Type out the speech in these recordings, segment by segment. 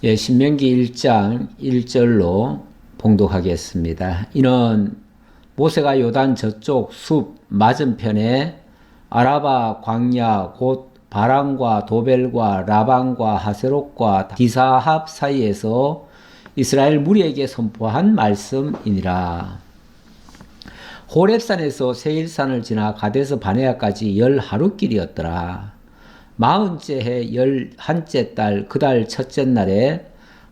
예, 신명기 1장 1절로 봉독하겠습니다. 이는 모세가 요단 저쪽 숲 맞은편에 아라바 광야 곧 바란과 도벨과 라반과 하세롯과 디사합 사이에서 이스라엘 무리에게 선포한 말씀이니라. 호렙산에서 세일산을 지나 가데스 바네아까지 10하루길이었더라. 40째 해 11째 달 그 달 첫째 날에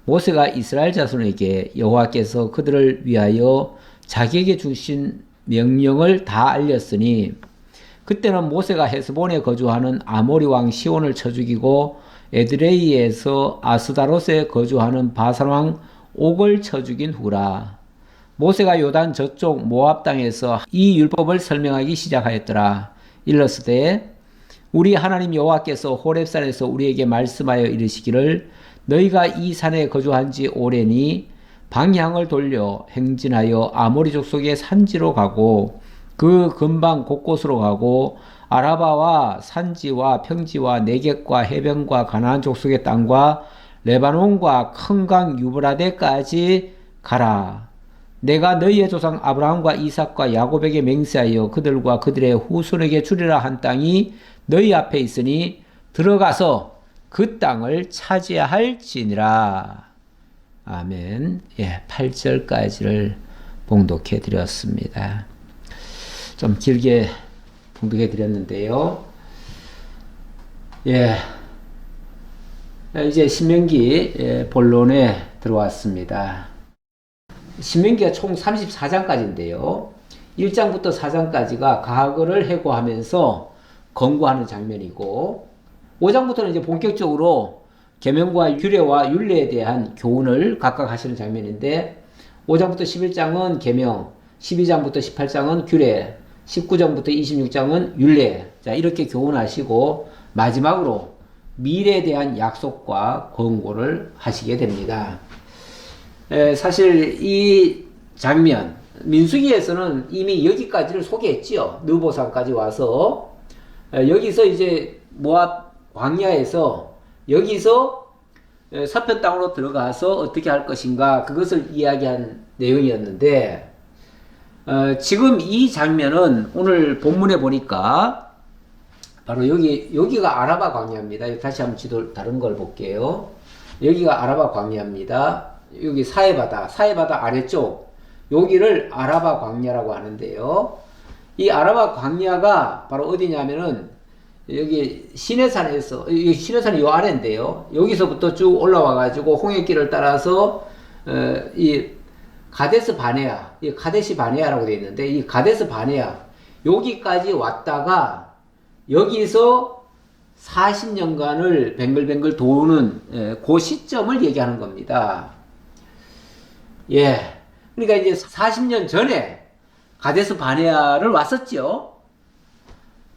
모세가 이스라엘 자손에게 여호와께서 그들을 위하여 자기에게 주신 명령을 다 알렸으니 그때는 모세가 헤스본에 거주하는 아모리 왕 시온을 쳐 죽이고 에드레이에서 아스다롯에 거주하는 바산 왕 옥을 쳐 죽인 후라. 모세가 요단 저쪽 모압 땅에서 이 율법을 설명하기 시작하였더라. 일러스되 우리 하나님 여호와께서 호렙산에서 우리에게 말씀하여 이르시기를 너희가 이 산에 거주한 지 오래니 방향을 돌려 행진하여 아모리 족속의 산지로 가고 그 근방 곳곳으로 가고 아라바와 산지와 평지와 네겝과 해변과 가나안 족속의 땅과 레바논과 큰 강 유브라데까지 가라. 내가 너희의 조상 아브라함과 이삭과 야곱에게 맹세하여 그들과 그들의 후손에게 주리라 한 땅이 너희 앞에 있으니 들어가서 그 땅을 차지할지니라. 아멘. 예, 8절까지를 봉독해 드렸습니다. 좀 길게 봉독해 드렸는데요. 예, 이제 신명기 본론에 들어왔습니다. 신명기가 총 34장까지인데요. 1장부터 4장까지가 과거를 회고하면서 권고하는 장면이고 5장부터는 이제 본격적으로 계명과 규례와 율례에 대한 교훈을 각각 하시는 장면인데 5장부터 11장은 계명, 12장부터 18장은 규례, 19장부터 26장은 율례. 자, 이렇게 교훈하시고 마지막으로 미래에 대한 약속과 권고를 하시게 됩니다. 사실 이 장면 민수기에서는 이미 여기까지를 소개했지요. 느보산까지 와서 여기서 이제 모압 광야에서 여기서 서편 땅으로 들어가서 어떻게 할 것인가 그것을 이야기한 내용이었는데 지금 이 장면은 오늘 본문에 보니까 바로 여기가 아라바 광야입니다. 다시 한번 지도 다른 걸 볼게요. 여기가 아라바 광야입니다. 여기 사해바다 아래쪽 여기를 아라바 광야라고 하는데요. 이 아라바 광야가 바로 어디냐면은 여기 시내산에서 여기 시내산이 요 아래인데요. 여기서부터 쭉 올라와 가지고 홍해길을 따라서 이 가데스 바네아, 이 가데시 바네아라고 되어 있는데 이 가데스 바네아 여기까지 왔다가 여기서 40년간을 뱅글뱅글 도는 그 시점을 얘기하는 겁니다. 예. 그러니까 이제 40년 전에 가데스 바네아를 왔었죠.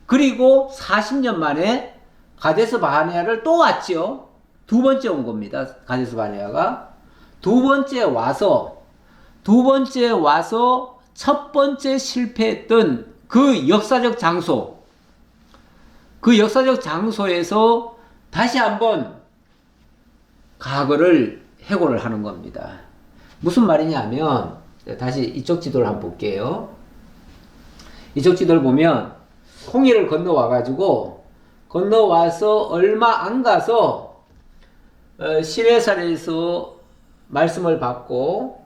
그리고 40년 만에 가데스 바네아를 또 왔죠. 두 번째 온 겁니다. 가데스 바네아가. 두 번째 와서 첫 번째 실패했던 그 역사적 장소에서 다시 한번 과거를 회고를 하는 겁니다. 무슨 말이냐면 다시 이쪽 지도를 한번 볼게요. 이쪽 지도를 보면 홍해를 건너와서 얼마 안 가서 시내산에서 말씀을 받고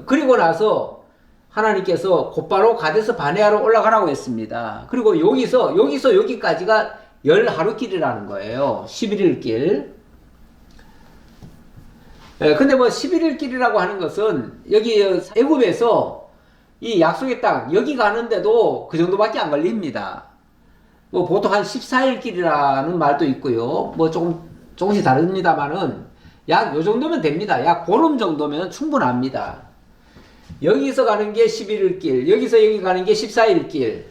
그리고 나서 하나님께서 곧바로 가데스 바네아로 올라가라고 했습니다. 그리고 여기서 여기까지가 10하루길이라는 거예요. 11일 길. 근데 뭐 11일 길이라고 하는 것은 여기 애굽에서 이 약속의 땅 여기 가는데도 그 정도밖에 안 걸립니다. 뭐 보통 한 14일 길이라는 말도 있고요. 뭐 조금씩 다릅니다만은 약 요 정도면 됩니다. 약 보름 정도면 충분합니다. 여기서 가는 게 11일 길, 여기서 여기 가는 게 14일 길.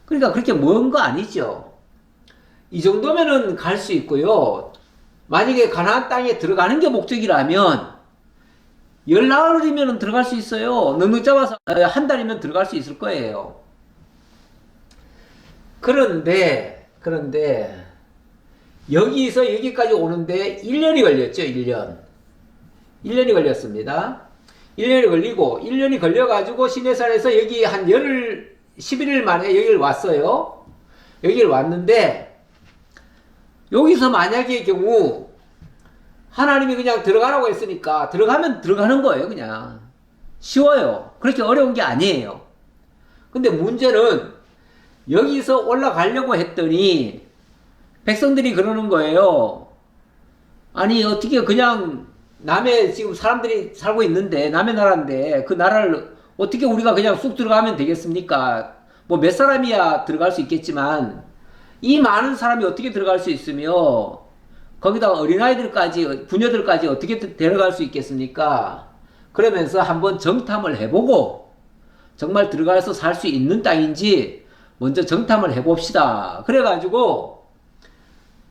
그러니까 그렇게 먼 거 아니죠. 이 정도면은 갈 수 있고요. 만약에 가나안 땅에 들어가는 게 목적이라면 열나흘이면 들어갈 수 있어요. 넉넉 잡아서 한 달이면 들어갈 수 있을 거예요. 그런데 여기서 여기까지 오는데 1년이 걸렸죠. 1년이 걸렸습니다. 1년이 걸리고 1년이 걸려가지고 시내산에서 여기 한 열흘 11일 만에 여기를 왔어요. 여기를 왔는데 여기서 만약의 경우 하나님이 그냥 들어가라고 했으니까 들어가면 들어가는 거예요. 그냥 쉬워요. 그렇게 어려운 게 아니에요. 근데 문제는 여기서 올라가려고 했더니 백성들이 그러는 거예요. 아니 어떻게 그냥 남의 지금 사람들이 살고 있는데 남의 나라인데 그 나라를 어떻게 우리가 그냥 쑥 들어가면 되겠습니까? 뭐 몇 사람이야 들어갈 수 있겠지만 이 많은 사람이 어떻게 들어갈 수 있으며 거기다 어린아이들까지 부녀들까지 어떻게 데려갈 수 있겠습니까? 그러면서 한번 정탐을 해보고 정말 들어가서 살 수 있는 땅인지 먼저 정탐을 해봅시다. 그래가지고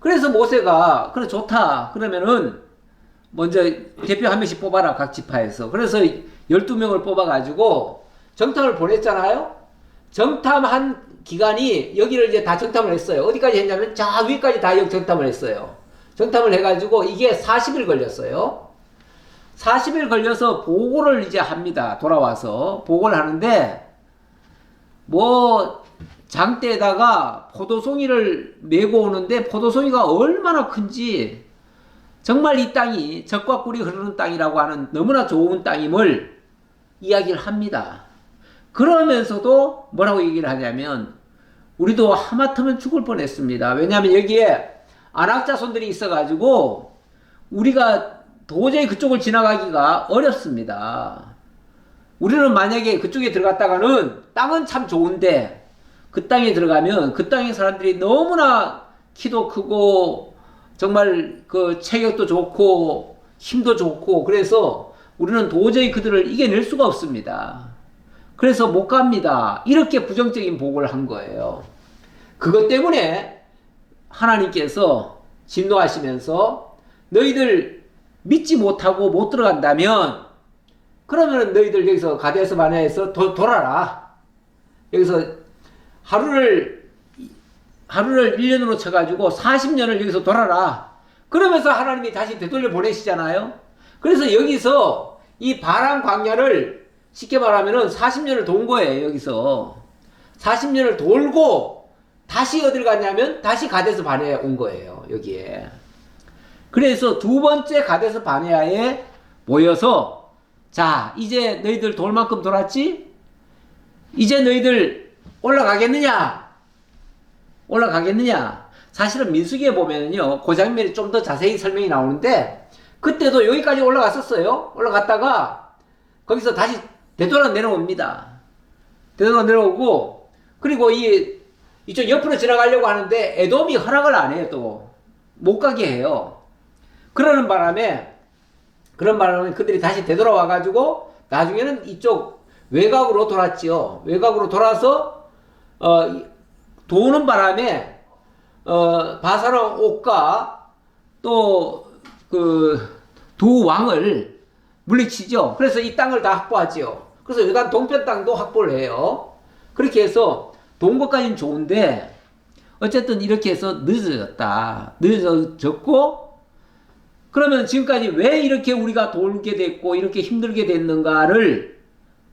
그래서 모세가 그래 좋다 그러면은 먼저 대표 한 명씩 뽑아라 각 지파에서. 그래서 12명을 뽑아가지고 정탐을 보냈잖아요. 정탐한 기간이 여기를 이제 다 정탐을 했어요. 어디까지 했냐면 저 위까지 다 정탐을 했어요. 정탐을 해가지고 이게 40일 걸렸어요. 40일 걸려서 보고를 이제 합니다. 돌아와서 보고를 하는데 뭐 장대에다가 포도송이를 메고 오는데 포도송이가 얼마나 큰지 정말 이 땅이 젖과 꿀이 흐르는 땅이라고 하는 너무나 좋은 땅임을 이야기를 합니다. 그러면서도 뭐라고 얘기를 하냐면 우리도 하마터면 죽을 뻔했습니다. 왜냐하면 여기에 안악자손들이 있어가지고 우리가 도저히 그쪽을 지나가기가 어렵습니다. 우리는 만약에 그쪽에 들어갔다가는 땅은 참 좋은데 그 땅에 들어가면 그 땅의 사람들이 너무나 키도 크고 정말 그 체격도 좋고 힘도 좋고 그래서 우리는 도저히 그들을 이겨낼 수가 없습니다. 그래서 못 갑니다. 이렇게 부정적인 보고를 한 거예요. 그것 때문에 하나님께서 진노하시면서 너희들 믿지 못하고 못 들어간다면 그러면 너희들 여기서 가데스 바네아에서 돌아라. 여기서 하루를 1년으로 쳐가지고 40년을 여기서 돌아라. 그러면서 하나님이 다시 되돌려 보내시잖아요. 그래서 여기서 이 바란 광야를 쉽게 말하면은 40년을 돈 거예요. 여기서 40년을 돌고 다시 어딜 갔냐면 다시 가데스 바네아에 온 거예요. 여기에. 그래서 두 번째 가데스 바네아에 모여서 자 이제 너희들 돌 만큼 돌았지? 이제 너희들 올라가겠느냐? 사실은 민수기에 보면은요 그 장면이 좀 더 자세히 설명이 나오는데 그때도 여기까지 올라갔었어요. 올라갔다가 거기서 다시 되돌아 내려옵니다. 되돌아 내려오고 그리고 이쪽 옆으로 지나가려고 하는데 에돔이 허락을 안 해요. 또 못 가게 해요. 그러는 바람에 그들이 다시 되돌아와 가지고 나중에는 이쪽 외곽으로 돌았지요. 외곽으로 돌아서 도는 바람에 바사랑 옥과 또 그 두 왕을 물리치죠. 그래서 이 땅을 다 확보하지요. 그래서 요단 동편 땅도 확보를 해요. 그렇게 해서 돈 것까지는 좋은데 어쨌든 이렇게 해서 늦어졌고 그러면 지금까지 왜 이렇게 우리가 돌게 됐고 이렇게 힘들게 됐는가를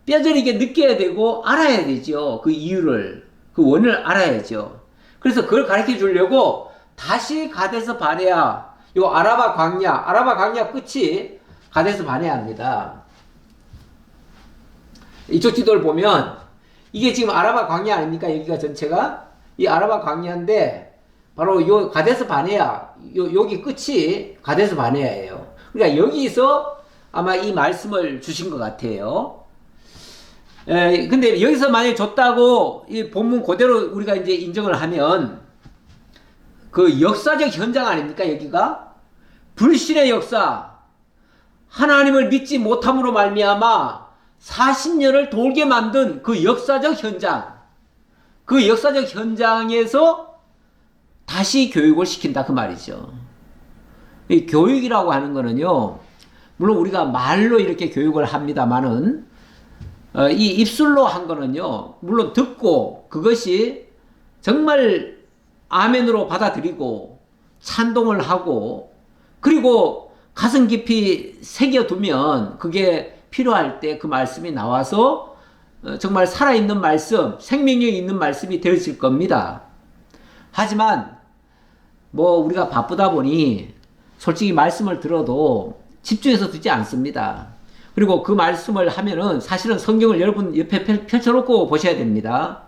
뼈저리게 느껴야 되고 알아야 되죠. 그 이유를 그 원인을 알아야죠. 그래서 그걸 가르쳐 주려고 다시 가데스 바네아 요 아라바 광야 끝이 가데스 바네아입니다. 이쪽 지도를 보면 이게 지금 아라바 광야 아닙니까? 여기가 전체가 이 아라바 광야인데 바로 요 가데스 바네아 여기 끝이 가데스 바네아예요. 그러니까 여기서 아마 이 말씀을 주신 것 같아요. 근데 여기서 만약에 줬다고 이 본문 그대로 우리가 이제 인정을 하면 그 역사적 현장 아닙니까? 여기가 불신의 역사, 하나님을 믿지 못함으로 말미암아 40년을 돌게 만든 그 역사적 현장, 그 역사적 현장에서 다시 교육을 시킨다 그 말이죠. 이 교육이라고 하는 거는요, 물론 우리가 말로 이렇게 교육을 합니다만은 이 입술로 한 거는요, 물론 듣고 그것이 정말 아멘으로 받아들이고 찬동을 하고, 그리고 가슴 깊이 새겨두면 그게 필요할 때 그 말씀이 나와서 정말 살아있는 말씀, 생명력이 있는 말씀이 되어질 겁니다. 하지만 뭐 우리가 바쁘다 보니 솔직히 말씀을 들어도 집중해서 듣지 않습니다. 그리고 그 말씀을 하면은 사실은 성경을 여러분 옆에 펼쳐놓고 보셔야 됩니다.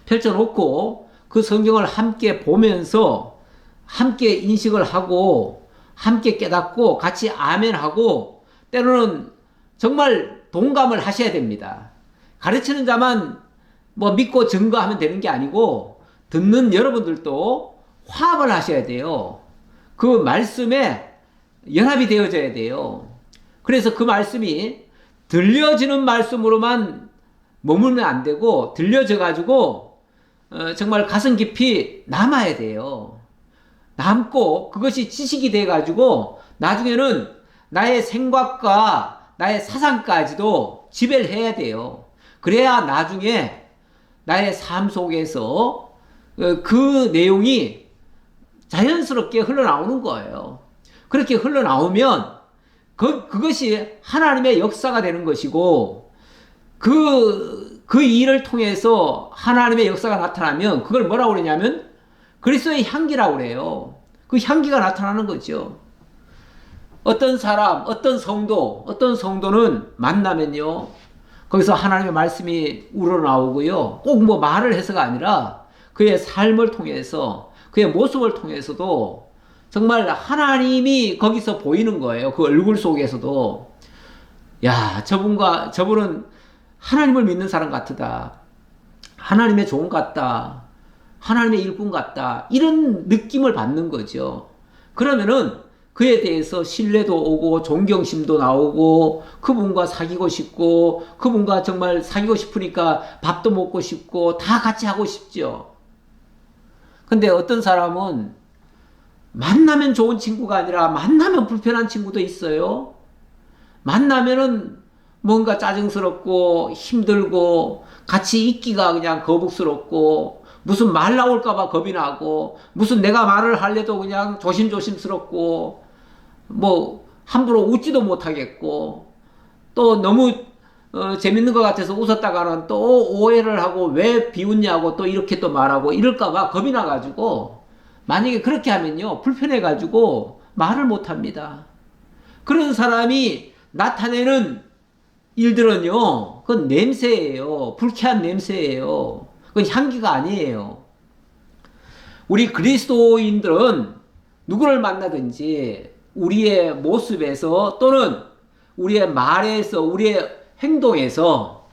펼쳐놓고 그 성경을 함께 보면서 함께 인식을 하고 함께 깨닫고 같이 아멘하고 때로는 정말 동감을 하셔야 됩니다. 가르치는 자만 뭐 믿고 증거하면 되는 게 아니고 듣는 여러분들도 화합을 하셔야 돼요. 그 말씀에 연합이 되어져야 돼요. 그래서 그 말씀이 들려지는 말씀으로만 머물면 안 되고 들려져 가지고 정말 가슴 깊이 남아야 돼요. 남고 그것이 지식이 돼 가지고 나중에는 나의 생각과 나의 사상까지도 지배를 해야 돼요. 그래야 나중에 나의 삶 속에서 그 내용이 자연스럽게 흘러나오는 거예요. 그렇게 흘러나오면 그것이 하나님의 역사가 되는 것이고 그 일을 통해서 하나님의 역사가 나타나면 그걸 뭐라고 그러냐면 그리스도의 향기라고 그래요. 그 향기가 나타나는 거죠. 어떤 사람, 어떤 성도는 만나면요. 거기서 하나님의 말씀이 우러나오고요. 꼭 뭐 말을 해서가 아니라 그의 삶을 통해서 그의 모습을 통해서도 정말 하나님이 거기서 보이는 거예요. 그 얼굴 속에서도. 야, 저분은 하나님을 믿는 사람 같다. 하나님의 종 같다. 하나님의 일꾼 같다. 이런 느낌을 받는 거죠. 그러면은 그에 대해서 신뢰도 오고 존경심도 나오고 그분과 사귀고 싶고 그분과 정말 사귀고 싶으니까 밥도 먹고 싶고 다 같이 하고 싶죠. 근데 어떤 사람은 만나면 좋은 친구가 아니라 만나면 불편한 친구도 있어요. 만나면은 뭔가 짜증스럽고 힘들고 같이 있기가 그냥 거북스럽고 무슨 말 나올까봐 겁이 나고 무슨 내가 말을 하려도 그냥 조심조심스럽고 뭐 함부로 웃지도 못하겠고 또 너무 재밌는 것 같아서 웃었다가는 또 오해를 하고 왜 비웃냐고 또 이렇게 또 말하고 이럴까봐 겁이 나가지고 만약에 그렇게 하면요 불편해가지고 말을 못합니다. 그런 사람이 나타내는 일들은요 그건 냄새예요. 불쾌한 냄새예요. 그건 향기가 아니에요. 우리 그리스도인들은 누구를 만나든지 우리의 모습에서 또는 우리의 말에서 우리의 행동에서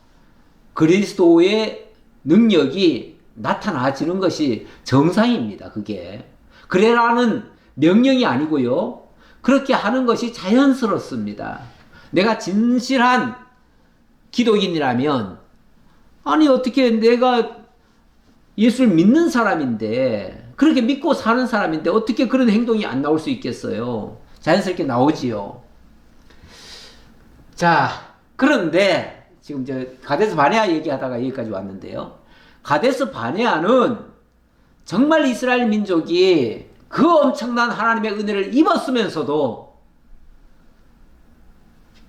그리스도의 능력이 나타나지는 것이 정상입니다. 그게 그래라는 명령이 아니고요. 그렇게 하는 것이 자연스럽습니다. 내가 진실한 기독인이라면 아니 어떻게 내가 예수를 믿는 사람인데 그렇게 믿고 사는 사람인데 어떻게 그런 행동이 안 나올 수 있겠어요? 자연스럽게 나오지요. 자, 그런데 지금 가데스 바네아 얘기하다가 여기까지 왔는데요. 가데스 바네아는 정말 이스라엘 민족이 그 엄청난 하나님의 은혜를 입었으면서도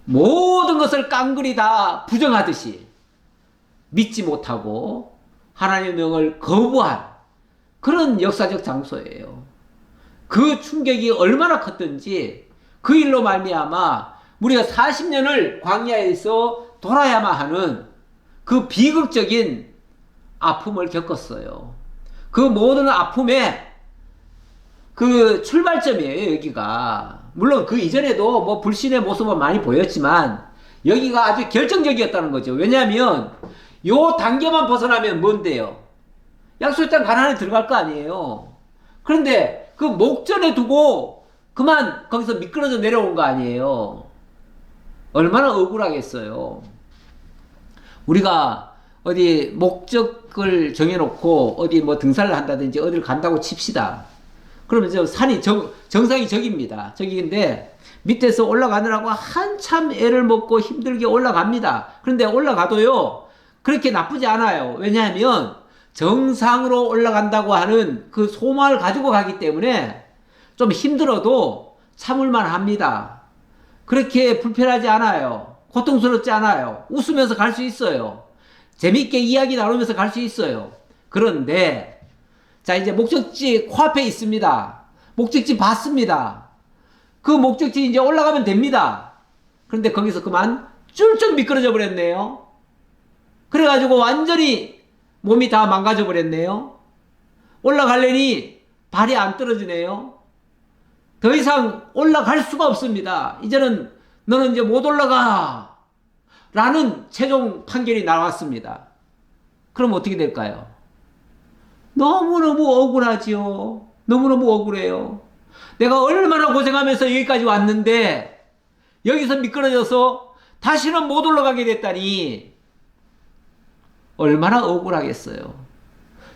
모든 것을 깡그리 다 부정하듯이 믿지 못하고 하나님의 명을 거부한 그런 역사적 장소예요. 그 충격이 얼마나 컸던지 그 일로 말미암아 우리가 40년을 광야에서 돌아야만 하는 그 비극적인 아픔을 겪었어요. 그 모든 아픔의 그 출발점이에요, 여기가. 물론 그 이전에도 뭐 불신의 모습은 많이 보였지만 여기가 아주 결정적이었다는 거죠. 왜냐하면 요 단계만 벗어나면 뭔데요? 약속의 땅 가나안에 들어갈 거 아니에요. 그런데 그 목전에 두고 그만 거기서 미끄러져 내려온 거 아니에요. 얼마나 억울하겠어요. 우리가 어디 목적을 정해놓고 어디 뭐 등산을 한다든지 어디를 간다고 칩시다. 그러면 저 산이 정상이 저기입니다. 저기인데 밑에서 올라가느라고 한참 애를 먹고 힘들게 올라갑니다. 그런데 올라가도요 그렇게 나쁘지 않아요. 왜냐하면 정상으로 올라간다고 하는 그 소망을 가지고 가기 때문에 좀 힘들어도 참을만 합니다. 그렇게 불편하지 않아요. 고통스럽지 않아요. 웃으면서 갈 수 있어요. 재밌게 이야기 나누면서 갈 수 있어요. 그런데 자, 이제 목적지 코앞에 있습니다. 목적지 봤습니다. 그 목적지 이제 올라가면 됩니다. 그런데 거기서 그만 쫄쫄 미끄러져 버렸네요. 그래가지고 완전히 몸이 다 망가져 버렸네요. 올라가려니 발이 안 떨어지네요. 더 이상 올라갈 수가 없습니다. 이제는 너는 이제 못 올라가 라는 최종 판결이 나왔습니다. 그럼 어떻게 될까요? 너무너무 억울하지요. 너무너무 억울해요. 내가 얼마나 고생하면서 여기까지 왔는데 여기서 미끄러져서 다시는 못 올라가게 됐다니 얼마나 억울하겠어요.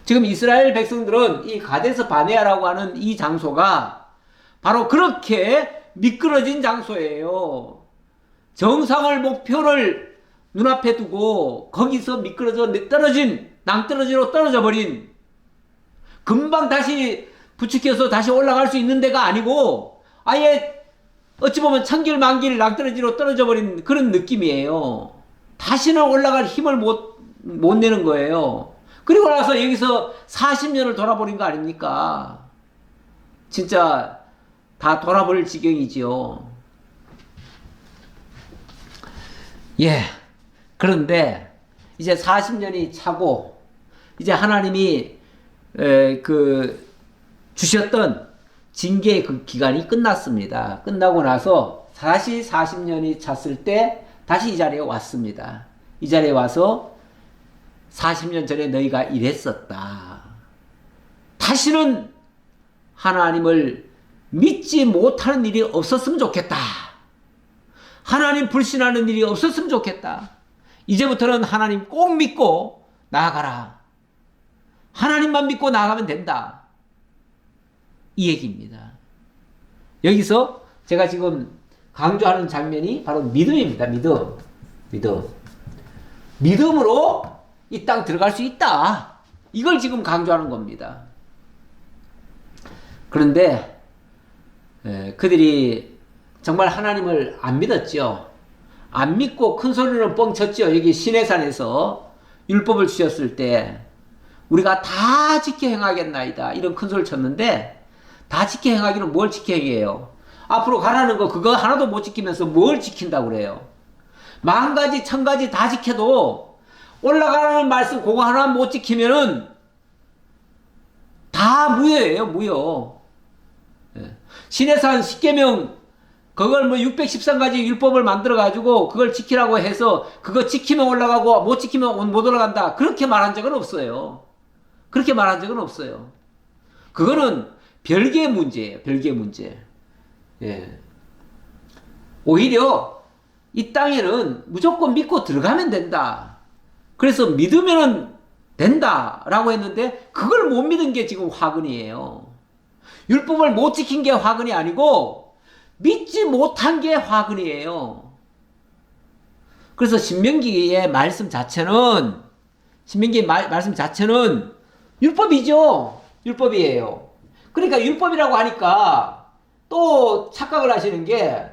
지금 이스라엘 백성들은 이 가데스 바네아라고 하는 이 장소가 바로 그렇게 미끄러진 장소예요. 정상을 목표를 눈앞에 두고 거기서 미끄러져 낭떠러지로 떨어져 버린, 금방 다시 부축해서 다시 올라갈 수 있는 데가 아니고 아예 어찌 보면 천길만길 낭떠러지로 떨어져 버린 그런 느낌이에요. 다시는 올라갈 힘을 못 내는 거예요. 그리고 나서 여기서 40년을 돌아버린 거 아닙니까? 진짜 다 돌아볼 지경이지요. 예. 그런데 이제 40년이 차고 이제 하나님이 주셨던 징계의 그 기간이 끝났습니다. 끝나고 나서 다시 40년이 찼을 때 다시 이 자리에 왔습니다. 이 자리에 와서 40년 전에 너희가 이랬었다. 다시는 하나님을 믿지 못하는 일이 없었으면 좋겠다. 하나님 불신하는 일이 없었으면 좋겠다. 이제부터는 하나님 꼭 믿고 나아가라. 하나님만 믿고 나아가면 된다. 이 얘기입니다. 여기서 제가 지금 강조하는 장면이 바로 믿음입니다. 믿음으로 이 땅 들어갈 수 있다. 이걸 지금 강조하는 겁니다. 그런데 그들이 정말 하나님을 안 믿었죠. 안 믿고 큰 소리는 뻥 쳤죠. 여기 시내산에서 율법을 주셨을 때 우리가 다 지켜 행하겠나이다. 이런 큰 소리를 쳤는데 다 지켜 행하기는 뭘 지켜 행해요? 앞으로 가라는 거 그거 하나도 못 지키면서 뭘 지킨다고 그래요? 10,000가지 1,000가지 다 지켜도 올라가라는 말씀 그거 하나 못 지키면은 다 무효예요. 무효. 시내산 10계명 그걸 613가지 율법을 만들어 가지고 그걸 지키라고 해서 그거 지키면 올라가고 못 지키면 못 올라간다. 그렇게 말한 적은 없어요. 그렇게 말한 적은 없어요. 그거는 별개의 문제예요. 별개의 문제. 예. 오히려 이 땅에는 무조건 믿고 들어가면 된다. 그래서 믿으면 된다라고 했는데 그걸 못 믿은 게 지금 화근이에요. 율법을 못 지킨 게 화근이 아니고 믿지 못한 게 화근이에요. 그래서 신명기의 말씀 자체는 율법이죠. 율법이에요. 그러니까 율법이라고 하니까 또 착각을 하시는 게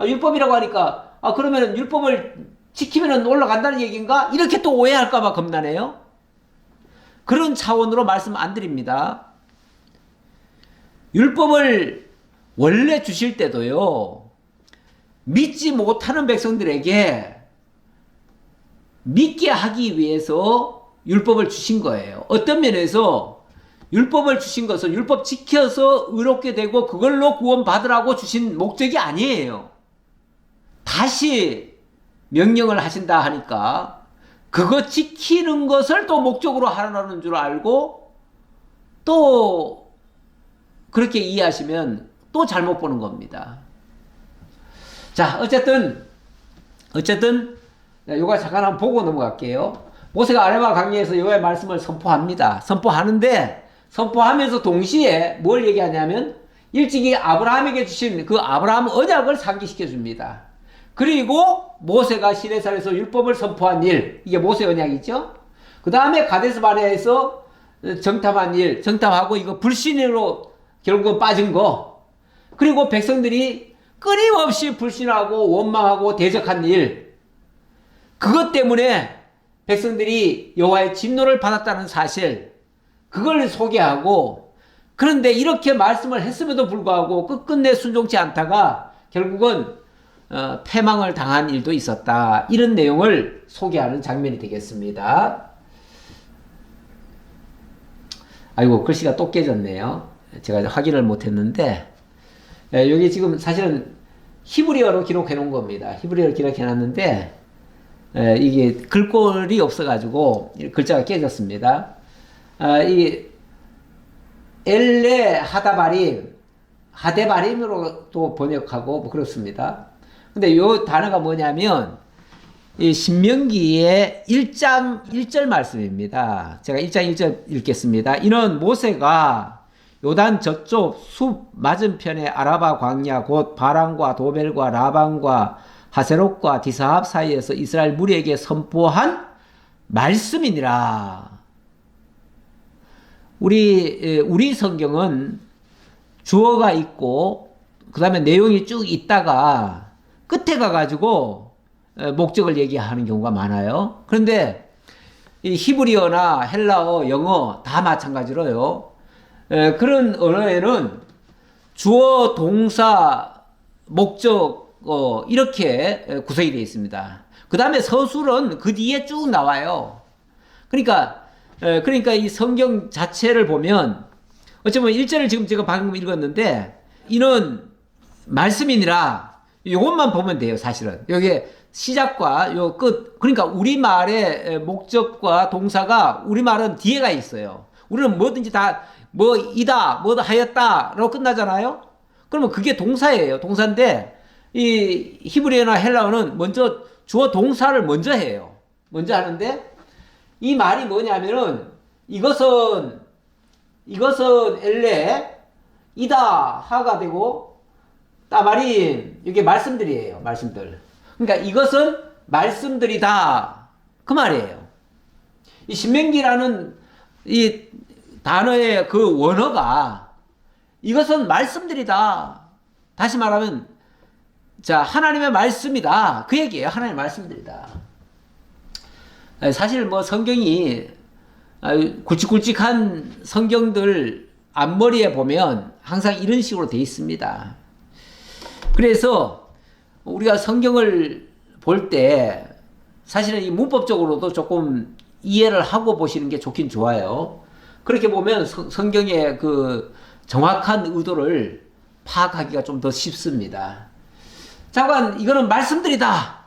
율법이라고 하니까 그러면 율법을 지키면 올라간다는 얘기인가? 이렇게 또 오해할까봐 겁나네요. 그런 차원으로 말씀 안 드립니다. 율법을 원래 주실 때도요, 믿지 못하는 백성들에게 믿게 하기 위해서 율법을 주신 거예요. 어떤 면에서 율법을 주신 것은 율법 지켜서 의롭게 되고 그걸로 구원받으라고 주신 목적이 아니에요. 다시 명령을 하신다 하니까 그거 지키는 것을 또 목적으로 하라는 줄 알고 또 그렇게 이해하시면 또 잘못 보는 겁니다. 자, 어쨌든 요거 잠깐 한번 보고 넘어갈게요. 모세가 아레바 강에서 여호와의 말씀을 선포합니다. 선포하면서 동시에 뭘 얘기하냐면 일찍이 아브라함에게 주신 그 아브라함 언약을 상기시켜 줍니다. 그리고 모세가 시내산에서 율법을 선포한 일, 이게 모세 언약이죠. 그 다음에 가데스 바네아에서 정탐한 일, 정탐하고 이거 불신으로 결국은 빠진 거. 그리고 백성들이 끊임없이 불신하고 원망하고 대적한 일. 그것 때문에 백성들이 여호와의 진노를 받았다는 사실. 그걸 소개하고, 그런데 이렇게 말씀을 했음에도 불구하고 끝끝내 순종치 않다가 결국은 패망을 당한 일도 있었다. 이런 내용을 소개하는 장면이 되겠습니다. 아이고, 글씨가 또 깨졌네요. 제가 확인을 못했는데, 여기 지금 사실은 히브리어로 기록해 놓은 겁니다. 히브리어로 기록해 놨는데, 이게 글꼴이 없어가지고 글자가 깨졌습니다. 이 엘레 하데바림으로 또 번역하고 뭐 그렇습니다. 근데 이 단어가 뭐냐면 이 신명기의 1장 1절 말씀입니다. 제가 1장 1절 읽겠습니다. 이는 모세가 요단 저쪽 숲 맞은편의 아라바 광야 곧 바란과 도벨과 라반과 하세롯과 디사합 사이에서 이스라엘 무리에게 선포한 말씀이니라. 우리 성경은 주어가 있고 그 다음에 내용이 쭉 있다가 끝에 가가지고 목적을 얘기하는 경우가 많아요. 그런데 이 히브리어나 헬라어, 영어 다 마찬가지로요. 그런 언어에는 주어, 동사, 목적 이렇게 구성이 되어 있습니다. 그 다음에 서술은 그 뒤에 쭉 나와요. 그러니까 이 성경 자체를 보면 어쩌면 1절을 지금 제가 방금 읽었는데 이는 말씀이니라 이것만 보면 돼요. 사실은 여기 시작과 요 끝, 그러니까 우리말의 목적과 동사가 우리말은 뒤에가 있어요. 우리는 뭐든지 다 뭐이다 뭐다 하였다 라고 끝나잖아요. 그러면 그게 동사예요. 동사인데 이 히브리어나 헬라어는 먼저 주어 동사를 먼저 해요. 먼저 하는데 이 말이 뭐냐면은 이것은 엘레 이다 하가 되고 따바림 이게 말씀들이에요. 말씀들. 그러니까 이것은 말씀들이다 그 말이에요. 이 신명기라는 이 단어의 그 원어가 이것은 말씀들이다. 다시 말하면 자 하나님의 말씀이다 그 얘기예요. 하나님의 말씀들이다. 사실 뭐 성경이 굵직굵직한 성경들 앞머리에 보면 항상 이런 식으로 되어 있습니다. 그래서 우리가 성경을 볼 때 사실은 이 문법적으로도 조금 이해를 하고 보시는 게 좋긴 좋아요. 그렇게 보면 성경의 그 정확한 의도를 파악하기가 좀 더 쉽습니다. 잠깐 이거는 말씀들이다.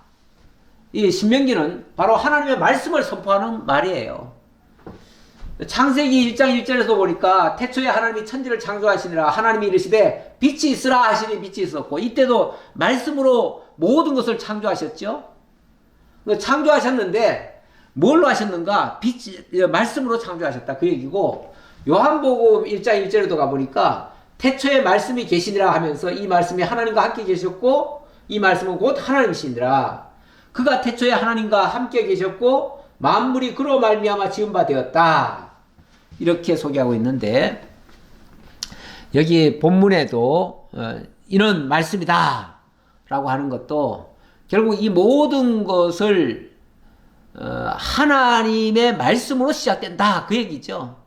이 신명기는 바로 하나님의 말씀을 선포하는 말이에요. 창세기 1장 1절에서 보니까 태초에 하나님이 천지를 창조하시니라 하나님이 이르시되 빛이 있으라 하시니 빛이 있었고 이때도 말씀으로 모든 것을 창조하셨죠. 창조하셨는데 뭘로 하셨는가? 말씀으로 창조하셨다 그 얘기고 요한복음 1장 1절에도 가보니까 태초에 말씀이 계시니라 하면서 이 말씀이 하나님과 함께 계셨고 이 말씀은 곧 하나님이시니라. 그가 태초에 하나님과 함께 계셨고 만물이 그로 말미암아 지은 바 되었다. 이렇게 소개하고 있는데 여기 본문에도 이는 말씀이다 라고 하는 것도 결국 이 모든 것을 하나님의 말씀으로 시작된다 그 얘기죠.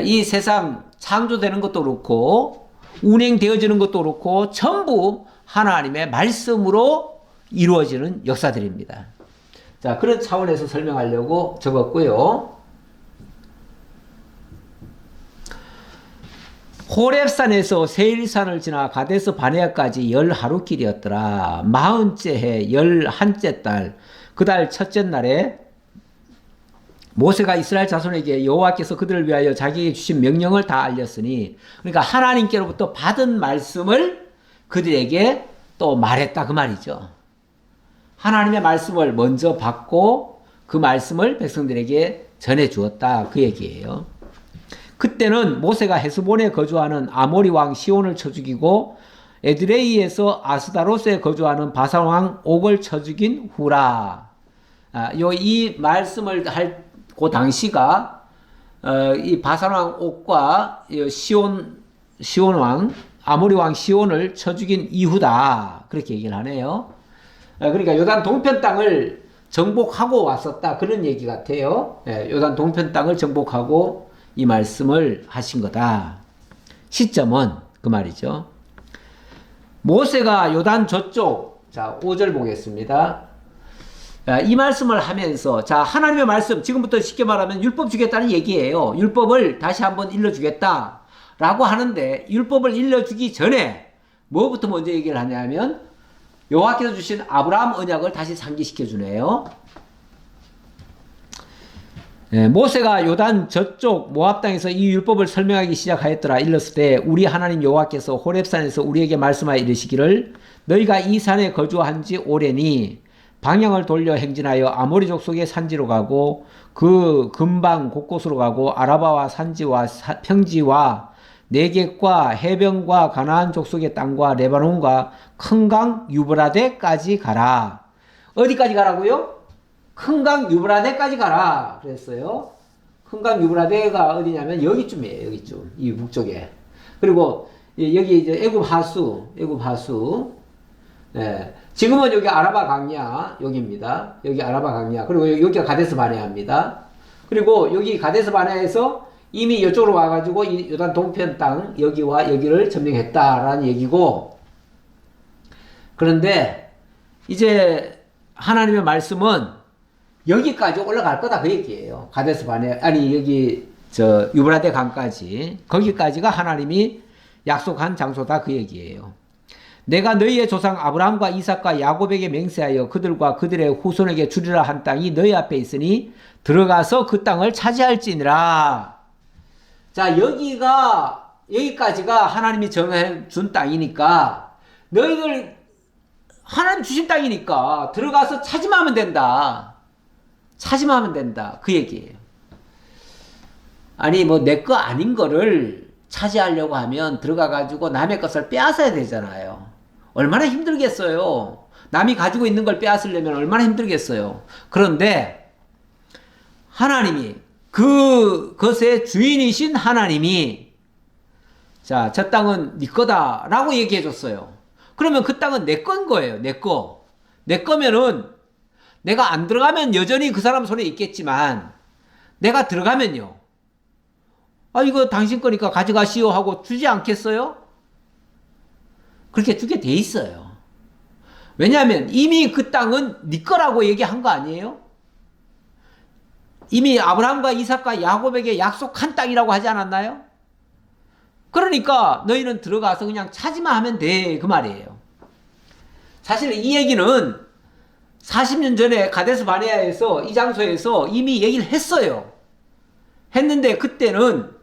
이 세상 창조되는 것도 그렇고 운행되어지는 것도 그렇고 전부 하나님의 말씀으로 이루어지는 역사들입니다. 자, 그런 차원에서 설명하려고 적었고요. 호렙산에서 세일산을 지나 가데스 바네아까지 10하루길이었더라. 40째 해 11째 달 그 달 첫째 날에 모세가 이스라엘 자손에게 여호와께서 그들을 위하여 자기에게 주신 명령을 다 알렸으니 그러니까 하나님께로부터 받은 말씀을 그들에게 또 말했다 그 말이죠. 하나님의 말씀을 먼저 받고 그 말씀을 백성들에게 전해 주었다 그 얘기예요. 그때는 모세가 헤스본에 거주하는 아모리 왕 시온을 쳐 죽이고 에드레이에서 아스다로스에 거주하는 바산 왕 옥을 쳐 죽인 후라. 이 말씀을 할 그 당시가 이 바산왕 옥과 시온왕, 아모리왕 시온을 쳐 죽인 이후다. 그렇게 얘기를 하네요. 그러니까 요단 동편 땅을 정복하고 왔었다. 그런 얘기 같아요. 요단 동편 땅을 정복하고 이 말씀을 하신 거다. 시점은 그 말이죠. 모세가 요단 저쪽, 자, 5절 보겠습니다. 이 말씀을 하면서, 자, 하나님의 말씀, 지금부터 쉽게 말하면 율법 주겠다는 얘기예요. 율법을 다시 한번 일러주겠다. 라고 하는데, 율법을 일러주기 전에, 뭐부터 먼저 얘기를 하냐면, 여호와께서 주신 아브라함 언약을 다시 상기시켜 주네요. 모세가 요단 저쪽 모압 땅에서 이 율법을 설명하기 시작하였더라. 일렀을 때 우리 하나님 여호와께서 호렙산에서 우리에게 말씀하여 이르시기를 너희가 이 산에 거주한 지 오래니 방향을 돌려 행진하여 아모리 족속의 산지로 가고 그 근방 곳곳으로 가고 아라바와 산지와 평지와 네겝과 해변과 가나안 족속의 땅과 레바논과 큰 강 유브라데까지 가라. 어디까지 가라고요? 큰 강 유브라데까지 가라 그랬어요. 큰 강 유브라데가 어디냐면 여기쯤이에요. 여기쯤. 이 북쪽에. 그리고 여기 이제 애굽 하수. 예. 지금은 여기 아라바 강야 여기입니다. 여기 아라바 강야. 그리고 여기가 가데스 바네아입니다. 그리고 여기 가데스 바네아에서 이미 이쪽으로 와가지고 이 요단 동편 땅 여기와 여기를 점령했다라는 얘기고, 그런데 이제 하나님의 말씀은 여기까지 올라갈 거다 그 얘기예요. 가데스 바네 아니 여기 저 유브라데 강까지, 거기까지가 하나님이 약속한 장소다 그 얘기예요. 내가 너희의 조상 아브라함과 이삭과 야곱에게 맹세하여 그들과 그들의 후손에게 주리라 한 땅이 너희 앞에 있으니 들어가서 그 땅을 차지할지니라. 자, 여기까지가 하나님이 정해 준 땅이니까, 너희들 하나님 주신 땅이니까 들어가서 차지만 하면 된다. 차지만 하면 된다. 그 얘기예요. 아니 뭐 내 거 아닌 거를 차지하려고 하면 들어가가지고 남의 것을 빼앗아야 되잖아요. 얼마나 힘들겠어요. 남이 가지고 있는 걸 빼앗으려면 얼마나 힘들겠어요. 그런데 하나님이, 그것의 주인이신 하나님이, 자, 저 땅은 네 거다 라고 얘기해 줬어요. 그러면 그 땅은 내 건 거예요. 내 거. 내 거면은 내가 안 들어가면 여전히 그 사람 손에 있겠지만, 내가 들어가면요, 아, 이거 당신 거니까 가져가시오 하고 주지 않겠어요? 그렇게 주게 돼 있어요. 왜냐하면 이미 그 땅은 네 거라고 얘기한 거 아니에요? 이미 아브라함과 이삭과 야곱에게 약속한 땅이라고 하지 않았나요? 그러니까 너희는 들어가서 그냥 차지만 하면 돼, 그 말이에요. 사실 이 얘기는 40년 전에 가데스 바네아에서, 이 장소에서 이미 얘기를 했어요. 했는데 그때는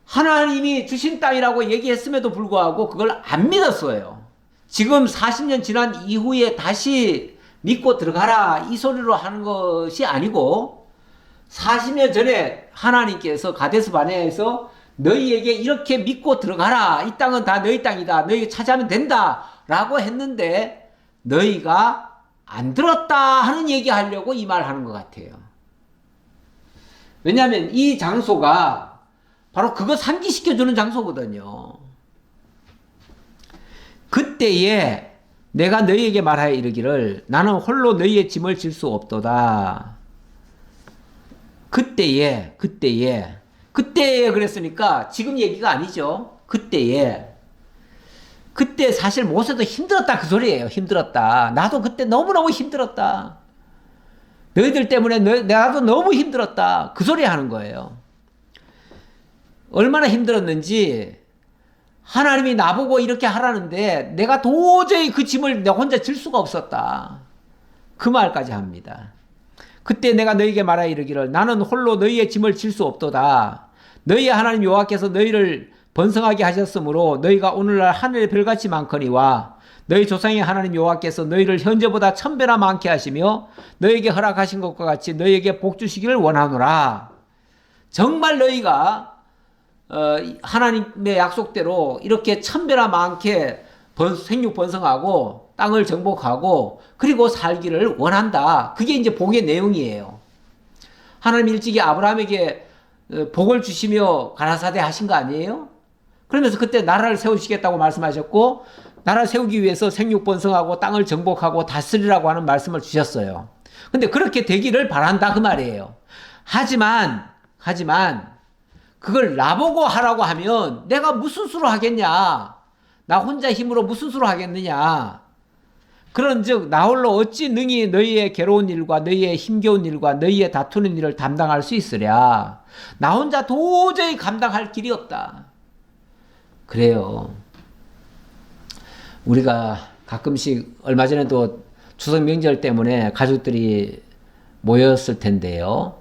하나님이 주신 땅이라고 얘기했음에도 불구하고 그걸 안 믿었어요. 지금 40년 지난 이후에 다시 믿고 들어가라 이 소리로 하는 것이 아니고, 40년 전에 하나님께서 가데스 바네아에서 너희에게 이렇게 믿고 들어가라, 이 땅은 다 너희 땅이다, 너희가 차지하면 된다 라고 했는데 너희가 안 들었다 하는 얘기 하려고 이 말 하는 것 같아요. 왜냐하면 이 장소가 바로 그거 상기시켜주는 장소거든요. 그때에 내가 너희에게 말하여 이르기를 나는 홀로 너희의 짐을 질 수 없도다. 그때에 그랬으니까 지금 얘기가 아니죠. 그때 사실 모세도 힘들었다 그 소리예요. 힘들었다. 나도 그때 너무너무 힘들었다. 너희들 때문에 나도 너무 힘들었다. 그 소리 하는 거예요. 얼마나 힘들었는지, 하나님이 나보고 이렇게 하라는데 내가 도저히 그 짐을 내 혼자 질 수가 없었다. 그 말까지 합니다. 그때 내가 너희에게 말하여 이르기를 나는 홀로 너희의 짐을 질 수 없도다. 너희의 하나님 여호와께서 너희를 번성하게 하셨으므로 너희가 오늘날 하늘의 별같이 많거니와 너희 조상의 하나님 여호와께서 너희를 현재보다 1000배나 많게 하시며 너희에게 허락하신 것과 같이 너희에게 복 주시기를 원하노라. 정말 너희가 하나님의 약속대로 이렇게 1000배나 많게 생육 번성하고 땅을 정복하고 그리고 살기를 원한다. 그게 이제 복의 내용이에요. 하나님 일찍이 아브라함에게 복을 주시며 가라사대 하신 거 아니에요? 그러면서 그때 나라를 세우시겠다고 말씀하셨고, 나라 세우기 위해서 생육번성하고 땅을 정복하고 다스리라고 하는 말씀을 주셨어요. 근데 그렇게 되기를 바란다 그 말이에요. 하지만 그걸 나보고 하라고 하면 내가 무슨 수로 하겠냐? 나 혼자 힘으로 무슨 수로 하겠느냐? 그런즉 나 홀로 어찌 능히 너희의 괴로운 일과 너희의 힘겨운 일과 너희의 다투는 일을 담당할 수 있으랴? 나 혼자 도저히 감당할 길이 없다. 그래요. 우리가 가끔씩 얼마 전에도 추석 명절 때문에 가족들이 모였을 텐데요.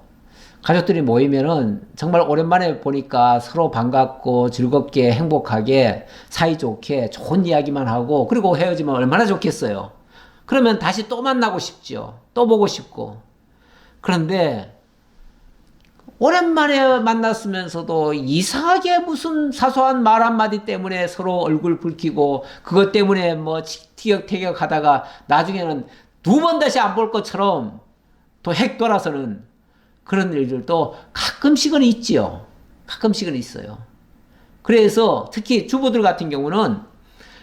가족들이 모이면은 정말 오랜만에 보니까 서로 반갑고 즐겁게 행복하게 사이좋게 좋은 이야기만 하고 그리고 헤어지면 얼마나 좋겠어요. 그러면 다시 또 만나고 싶죠. 또 보고 싶고. 그런데 오랜만에 만났으면서도 이상하게 무슨 사소한 말 한마디 때문에 서로 얼굴 붉히고 그것 때문에 뭐 티격태격 하다가 나중에는 두 번 다시 안 볼 것처럼 또 핵 돌아서는 그런 일들도 가끔씩은 있지요. 가끔씩은 있어요. 그래서 특히 주부들 같은 경우는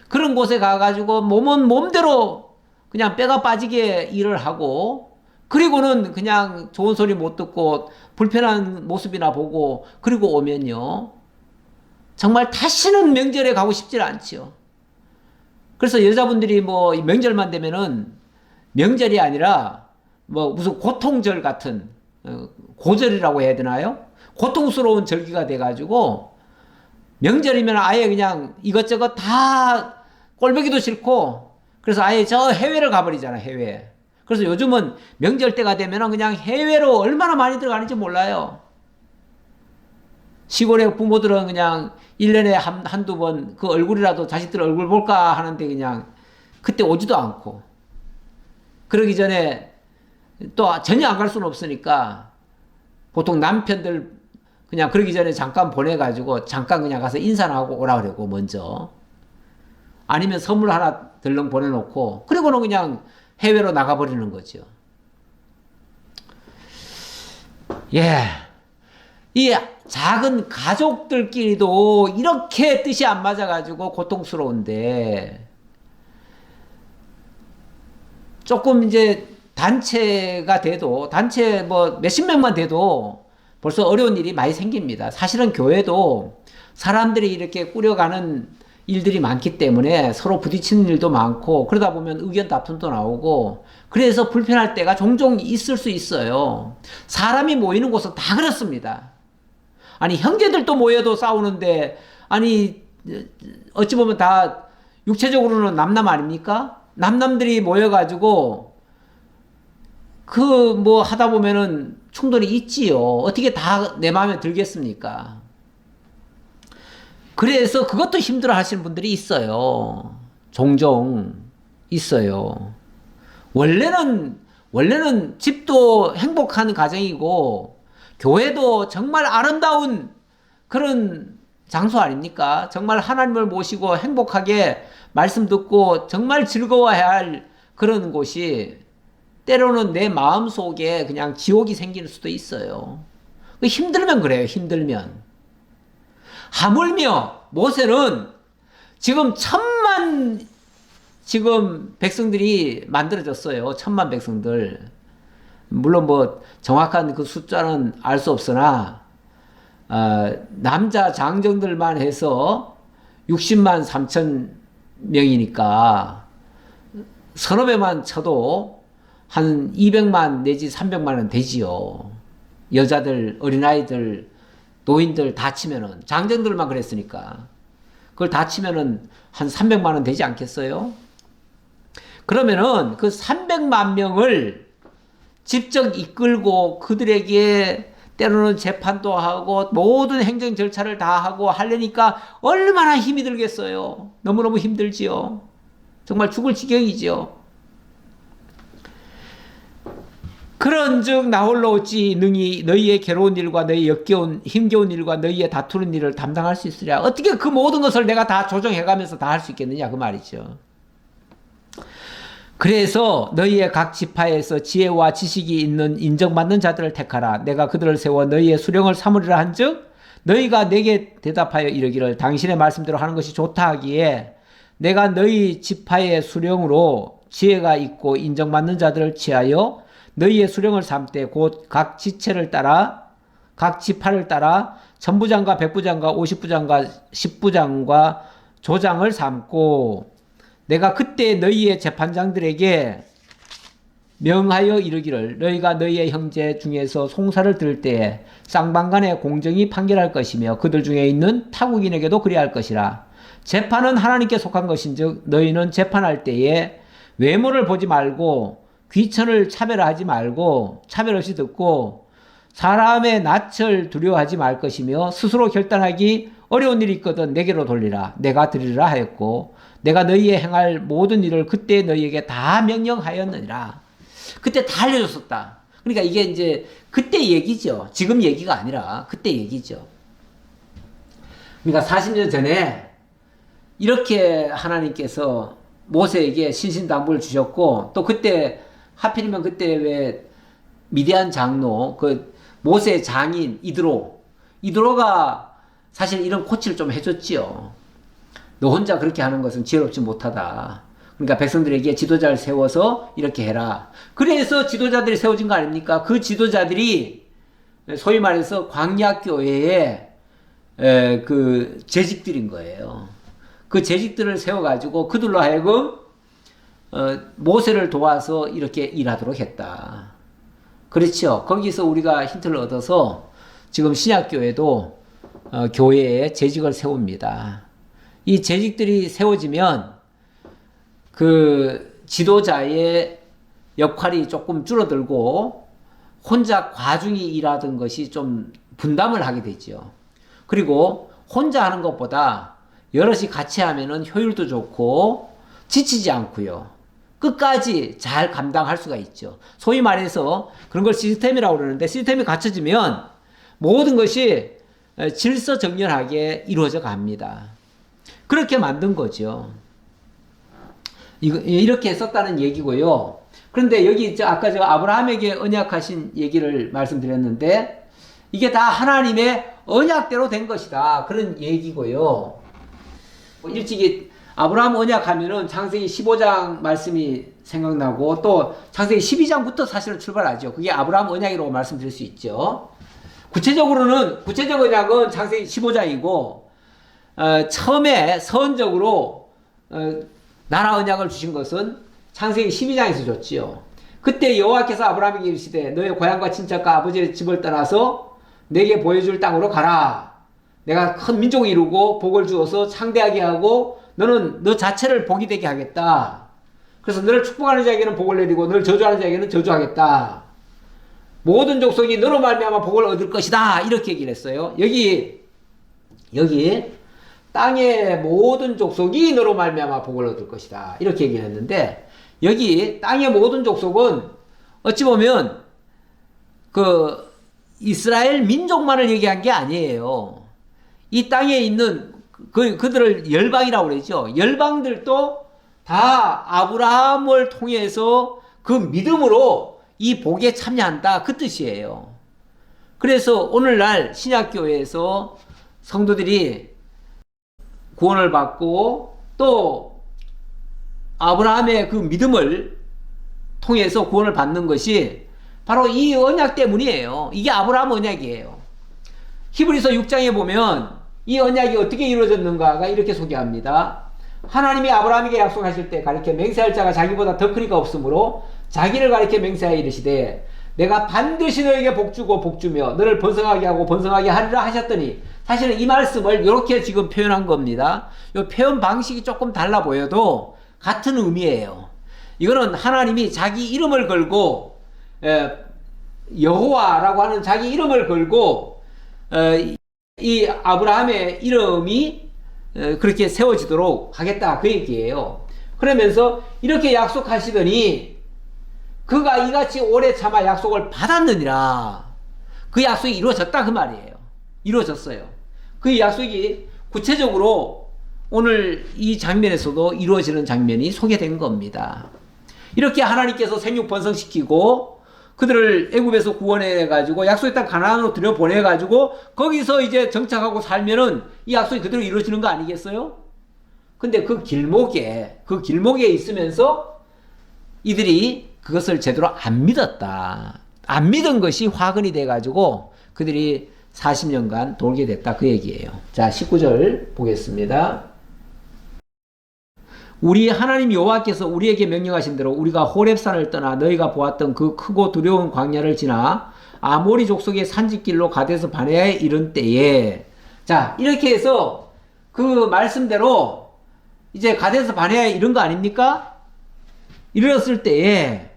그런 곳에 가가지고 몸은 몸대로 그냥 뼈가 빠지게 일을 하고 그리고는 그냥 좋은 소리 못 듣고 불편한 모습이나 보고 그리고 오면요. 정말 다시는 명절에 가고 싶지 않지요. 그래서 여자분들이 뭐 명절만 되면은 명절이 아니라 뭐 무슨 고통절 같은 고절이라고 해야 되나요? 고통스러운 절기가 돼가지고 명절이면 아예 그냥 이것저것 다 꼴보기도 싫고 그래서 아예 저 해외를 가버리잖아 해외. 그래서 요즘은 명절 때가 되면 그냥 해외로 얼마나 많이 들어가는지 몰라요. 시골의 부모들은 그냥 1년에 한두 번 그 얼굴이라도 자식들 얼굴 볼까 하는데 그냥 그때 오지도 않고 그러기 전에 또 전혀 안 갈 수는 없으니까 보통 남편들 그냥 그러기 전에 잠깐 보내가지고 잠깐 그냥 가서 인사나 하고 오라 그러고 먼저 아니면 선물 하나 덜렁 보내놓고 그리고는 그냥 해외로 나가버리는 거죠. 예. 이 작은 가족들끼리도 이렇게 뜻이 안 맞아가지고 고통스러운데 조금 이제 단체가 돼도 단체 뭐 몇십 명만 돼도 벌써 어려운 일이 많이 생깁니다. 사실은 교회도 사람들이 이렇게 꾸려가는 일들이 많기 때문에 서로 부딪히는 일도 많고 그러다 보면 의견 다툼도 나오고 그래서 불편할 때가 종종 있을 수 있어요. 사람이 모이는 곳은 다 그렇습니다. 아니 형제들도 모여도 싸우는데 아니 어찌 보면 다 육체적으로는 남남 아닙니까? 남남들이 모여가지고 그 뭐 하다 보면은 충돌이 있지요. 어떻게 다 내 마음에 들겠습니까? 그래서 그것도 힘들어 하시는 분들이 있어요. 종종 있어요. 원래는 집도 행복한 가정이고 교회도 정말 아름다운 그런 장소 아닙니까? 정말 하나님을 모시고 행복하게 말씀 듣고 정말 즐거워해야 할 그런 곳이 때로는 내 마음속에 그냥 지옥이 생길 수도 있어요. 힘들면 그래요. 힘들면. 하물며 모세는 지금 1000만 지금 백성들이 만들어졌어요. 1000만 백성들. 물론 뭐 정확한 그 숫자는 알 수 없으나 남자 장정들만 해서 60만 3천 명이니까 서너 배만 쳐도 한 200만 내지 300만은 되지요. 여자들, 어린아이들, 노인들 다 치면은 장정들만 그랬으니까 그걸 다 치면은 한 300만은 되지 않겠어요? 그러면은 그 300만 명을 직접 이끌고 그들에게 때로는 재판도 하고 모든 행정 절차를 다 하고 하려니까 얼마나 힘이 들겠어요. 너무너무 힘들지요. 정말 죽을 지경이지요. 그런즉 나 홀로 어찌 능히 너희의 괴로운 일과 너희 역겨운 힘겨운 일과 너희의 다투는 일을 담당할 수 있으랴. 어떻게 그 모든 것을 내가 다 조정해가면서 다 할 수 있겠느냐 그 말이죠. 그래서 너희의 각 지파에서 지혜와 지식이 있는 인정받는 자들을 택하라. 내가 그들을 세워 너희의 수령을 삼으리라 한즉 너희가 내게 대답하여 이르기를 당신의 말씀대로 하는 것이 좋다 하기에 내가 너희 지파의 수령으로 지혜가 있고 인정받는 자들을 취하여 너희의 수령을 삼되 곧 각 지체를 따라 각 지파를 따라 천부장과 백부장과 오십부장과 십부장과 조장을 삼고 내가 그때 너희의 재판장들에게 명하여 이르기를 너희가 너희의 형제 중에서 송사를 들을 때에 쌍방간에 공정히 판결할 것이며 그들 중에 있는 타국인에게도 그리할 것이라. 재판은 하나님께 속한 것인즉 너희는 재판할 때에 외모를 보지 말고 귀천을 차별하지 말고 차별 없이 듣고 사람의 낯을 두려워하지 말 것이며 스스로 결단하기 어려운 일이 있거든 내게로 돌리라. 내가 드리리라 하였고 내가 너희의 행할 모든 일을 그때 너희에게 다 명령하였느니라. 그때 다 알려줬었다. 그러니까 이게 이제 그때 얘기죠. 지금 얘기가 아니라 그때 얘기죠. 그러니까 40년 전에 이렇게 하나님께서 모세에게 신신당부를 주셨고 또 그때 하필이면 그때 왜 미디안 장로 그 모세 장인 이드로가 사실 이런 코치를 좀 해줬지요. 너 혼자 그렇게 하는 것은 지혜롭지 못하다. 그러니까 백성들에게 지도자를 세워서 이렇게 해라. 그래서 지도자들이 세워진 거 아닙니까? 그 지도자들이 소위 말해서 광야교회의 그 재직들인 거예요. 그 재직들을 세워가지고 그들로 하여금 모세를 도와서 이렇게 일하도록 했다. 그렇죠. 거기서 우리가 힌트를 얻어서 지금 신약교회도 교회에 재직을 세웁니다. 이 재직들이 세워지면 그 지도자의 역할이 조금 줄어들고 혼자 과중히 일하던 것이 좀 분담을 하게 되죠. 그리고 혼자 하는 것보다 여럿이 같이 하면은 효율도 좋고 지치지 않고요. 끝까지 잘 감당할 수가 있죠. 소위 말해서 그런 걸 시스템이라고 그러는데 시스템이 갖춰지면 모든 것이 질서정연하게 이루어져 갑니다. 그렇게 만든 거죠. 이렇게 썼다는 얘기고요. 그런데 여기 아까 아브라함에게 언약하신 얘기를 말씀드렸는데 이게 다 하나님의 언약대로 된 것이다. 그런 얘기고요. 일찍이 아브라함 언약하면은 창세기 15장 말씀이 생각나고 또 창세기 12장부터 사실은 출발하죠. 그게 아브라함 언약이라고 말씀드릴 수 있죠. 구체적 언약은 창세기 15장이고 처음에 선적으로 나라 언약을 주신 것은 창세기 12장에서 줬지요. 그때 여호와께서 아브라함에게 이르시되 너의 고향과 친척과 아버지의 집을 떠나서 내게 보여줄 땅으로 가라. 내가 큰 민족을 이루고 복을 주어서 창대하게 하고 너는 너 자체를 복이 되게 하겠다. 그래서 너를 축복하는 자에게는 복을 내리고 너를 저주하는 자에게는 저주하겠다. 모든 족속이 너로 말미암아 복을 얻을 것이다. 이렇게 얘기를 했어요. 여기 땅의 모든 족속이 너로 말미암아 복을 얻을 것이다. 이렇게 얘기를 했는데 여기 땅의 모든 족속은 어찌 보면 그 이스라엘 민족만을 얘기한 게 아니에요. 이 땅에 있는 그들을 열방이라고 그러죠. 열방들도 다 아브라함을 통해서 그 믿음으로 이 복에 참여한다. 그 뜻이에요. 그래서 오늘날 신약교회에서 성도들이 구원을 받고 또 아브라함의 그 믿음을 통해서 구원을 받는 것이 바로 이 언약 때문이에요. 이게 아브라함 언약이에요. 히브리서 6장에 보면 이 언약이 어떻게 이루어졌는가가 이렇게 소개합니다. 하나님이 아브라함에게 약속하실 때 가리켜 맹세할 자가 자기보다 더 크니까 없으므로 자기를 가리켜 맹세하여 이르시되 내가 반드시 너에게 복주고 복주며 너를 번성하게 하고 번성하게 하리라 하셨더니 사실은 이 말씀을 이렇게 지금 표현한 겁니다. 이 표현 방식이 조금 달라 보여도 같은 의미예요. 이거는 하나님이 자기 이름을 걸고 여호와라고 하는 자기 이름을 걸고 이 아브라함의 이름이 그렇게 세워지도록 하겠다 그 얘기예요. 그러면서 이렇게 약속하시더니 그가 이같이 오래 참아 약속을 받았느니라. 그 약속이 이루어졌다 그 말이에요. 이루어졌어요. 그 약속이 구체적으로 오늘 이 장면에서도 이루어지는 장면이 소개된 겁니다. 이렇게 하나님께서 생육 번성시키고 그들을 애굽에서 구원해 가지고 약속의 땅 가나안으로 들여보내 가지고 거기서 이제 정착하고 살면은 이 약속이 그대로 이루어지는 거 아니겠어요? 근데 그 길목에 있으면서 이들이 그것을 제대로 안 믿었다. 안 믿은 것이 화근이 돼 가지고 그들이 40년간 돌게 됐다. 그 얘기예요. 자, 19절 보겠습니다. 우리 하나님 여호와께서 우리에게 명령하신 대로 우리가 호렙산을 떠나 너희가 보았던 그 크고 두려운 광야를 지나 아모리 족속의 산지길로 가데스 바네아에 이른 때에, 자, 이렇게 해서 그 말씀대로 이제 가데스 바네아에 이른 거 아닙니까? 이르렀을 때에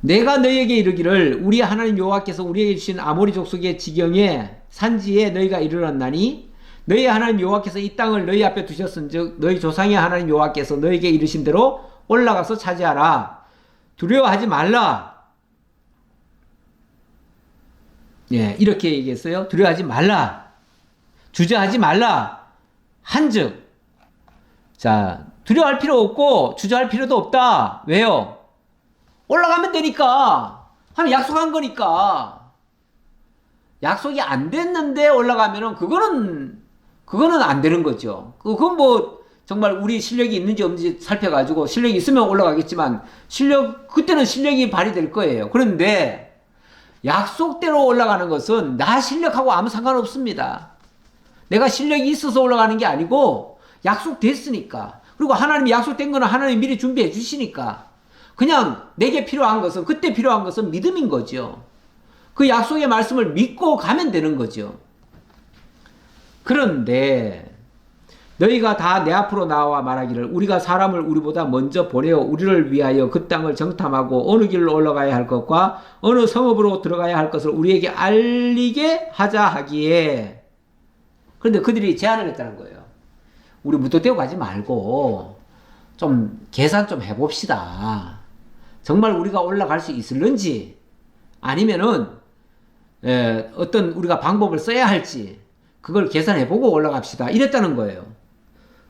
내가 너희에게 이르기를 우리 하나님 여호와께서 우리에게 주신 아모리 족속의 지경에 산지에 너희가 이르렀나니 너희 하나님 여호와께서 이 땅을 너희 앞에 두셨은즉 너희 조상의 하나님 여호와께서 너희에게 이르신 대로 올라가서 차지하라. 두려워하지 말라. 예, 이렇게 얘기했어요. 두려워하지 말라. 주저하지 말라. 한즉, 자, 두려워할 필요 없고 주저할 필요도 없다. 왜요? 올라가면 되니까. 하나님 약속한 거니까. 약속이 안 됐는데 올라가면은 그거는 안 되는 거죠. 그건 뭐 정말 우리 실력이 있는지 없는지 살펴가지고 실력이 있으면 올라가겠지만 그때는 실력이 발휘될 거예요. 그런데 약속대로 올라가는 것은 나 실력하고 아무 상관없습니다. 내가 실력이 있어서 올라가는 게 아니고 약속됐으니까. 그리고 하나님이 약속된 거는 하나님이 미리 준비해 주시니까. 그냥 내게 필요한 것은, 그때 필요한 것은 믿음인 거죠. 그 약속의 말씀을 믿고 가면 되는 거죠. 그런데 너희가 다 내 앞으로 나와 말하기를 우리가 사람을 우리보다 먼저 보내어 우리를 위하여 그 땅을 정탐하고 어느 길로 올라가야 할 것과 어느 성읍으로 들어가야 할 것을 우리에게 알리게 하자 하기에, 그런데 그들이 제안을 했다는 거예요. 우리 무턱대고 가지 말고 좀 계산 좀 해봅시다. 정말 우리가 올라갈 수 있을런지 아니면은 어떤 우리가 방법을 써야 할지 그걸 계산해보고 올라갑시다. 이랬다는 거예요.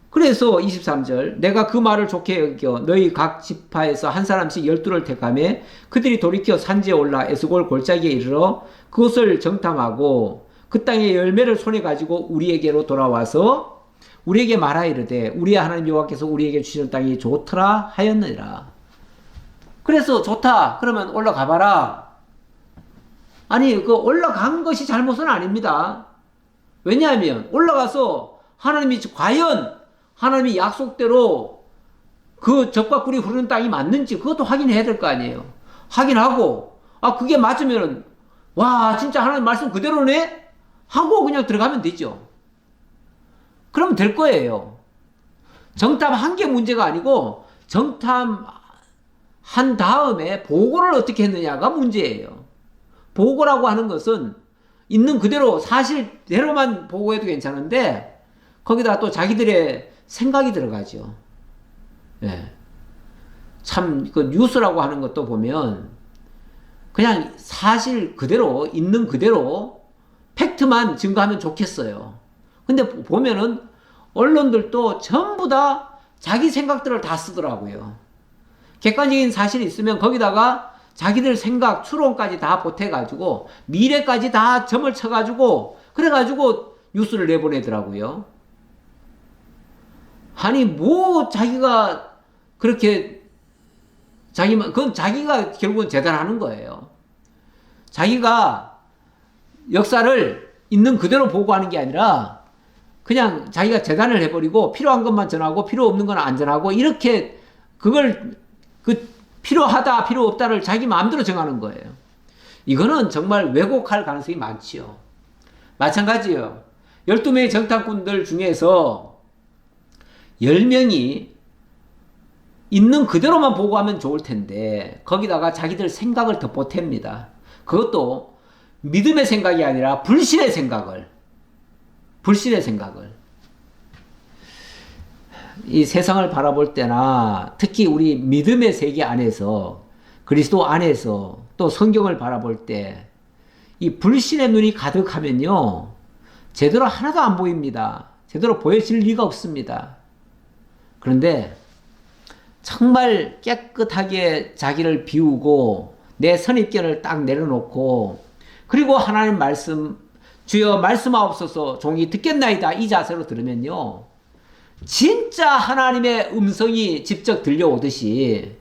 그래서 23절 내가 그 말을 좋게 여겨 너희 각 지파에서 한 사람씩 12를 택하며 그들이 돌이켜 산지에 올라 에스골 골짜기에 이르러 그곳을 정탐하고 그 땅의 열매를 손에 가지고 우리에게로 돌아와서 우리에게 말하 이르되 우리의 하나님 여호와께서 우리에게 주시는 땅이 좋더라 하였느니라. 그래서 좋다 그러면 올라가 봐라. 아니 그 올라간 것이 잘못은 아닙니다. 왜냐하면 올라가서 하나님이 과연 하나님이 약속대로 그 젖과 꿀이 흐르는 땅이 맞는지 그것도 확인해야 될 거 아니에요. 확인하고 그게 맞으면 와 진짜 하나님 말씀 그대로네 하고 그냥 들어가면 되죠. 그러면 될 거예요. 정탐한 게 문제가 아니고 정탐한 다음에 보고를 어떻게 했느냐가 문제예요. 보고라고 하는 것은 있는 그대로 사실대로만 보고해도 괜찮은데 거기다 또 자기들의 생각이 들어가죠. 예. 참, 그 뉴스라고 하는 것도 보면 그냥 사실 그대로, 있는 그대로 팩트만 증거하면 좋겠어요. 근데 보면은 언론들도 전부 다 자기 생각들을 다 쓰더라고요. 객관적인 사실이 있으면 거기다가 자기들 생각, 추론까지 다 보태가지고 미래까지 다 점을 쳐가지고 그래가지고 뉴스를 내보내더라고요. 아니 뭐 자기가 그렇게 그건 자기가 결국은 재단하는 거예요. 자기가 역사를 있는 그대로 보고하는 게 아니라 그냥 자기가 재단을 해버리고 필요한 것만 전하고 필요 없는 건 안 전하고 이렇게 그걸 필요하다 필요 없다를 자기 마음대로 정하는 거예요. 이거는 정말 왜곡할 가능성이 많지요. 마찬가지예요. 12명의 정탐꾼들 중에서 10명이 있는 그대로만 보고하면 좋을 텐데 거기다가 자기들 생각을 더 보탭니다. 그것도 믿음의 생각이 아니라 불신의 생각을 이 세상을 바라볼 때나 특히 우리 믿음의 세계 안에서 그리스도 안에서 또 성경을 바라볼 때 이 불신의 눈이 가득하면요 제대로 하나도 안 보입니다. 제대로 보여질 리가 없습니다. 그런데 정말 깨끗하게 자기를 비우고 내 선입견을 딱 내려놓고 그리고 하나님 말씀 주여 말씀하옵소서 종이 듣겠나이다 이 자세로 들으면요 진짜 하나님의 음성이 직접 들려오듯이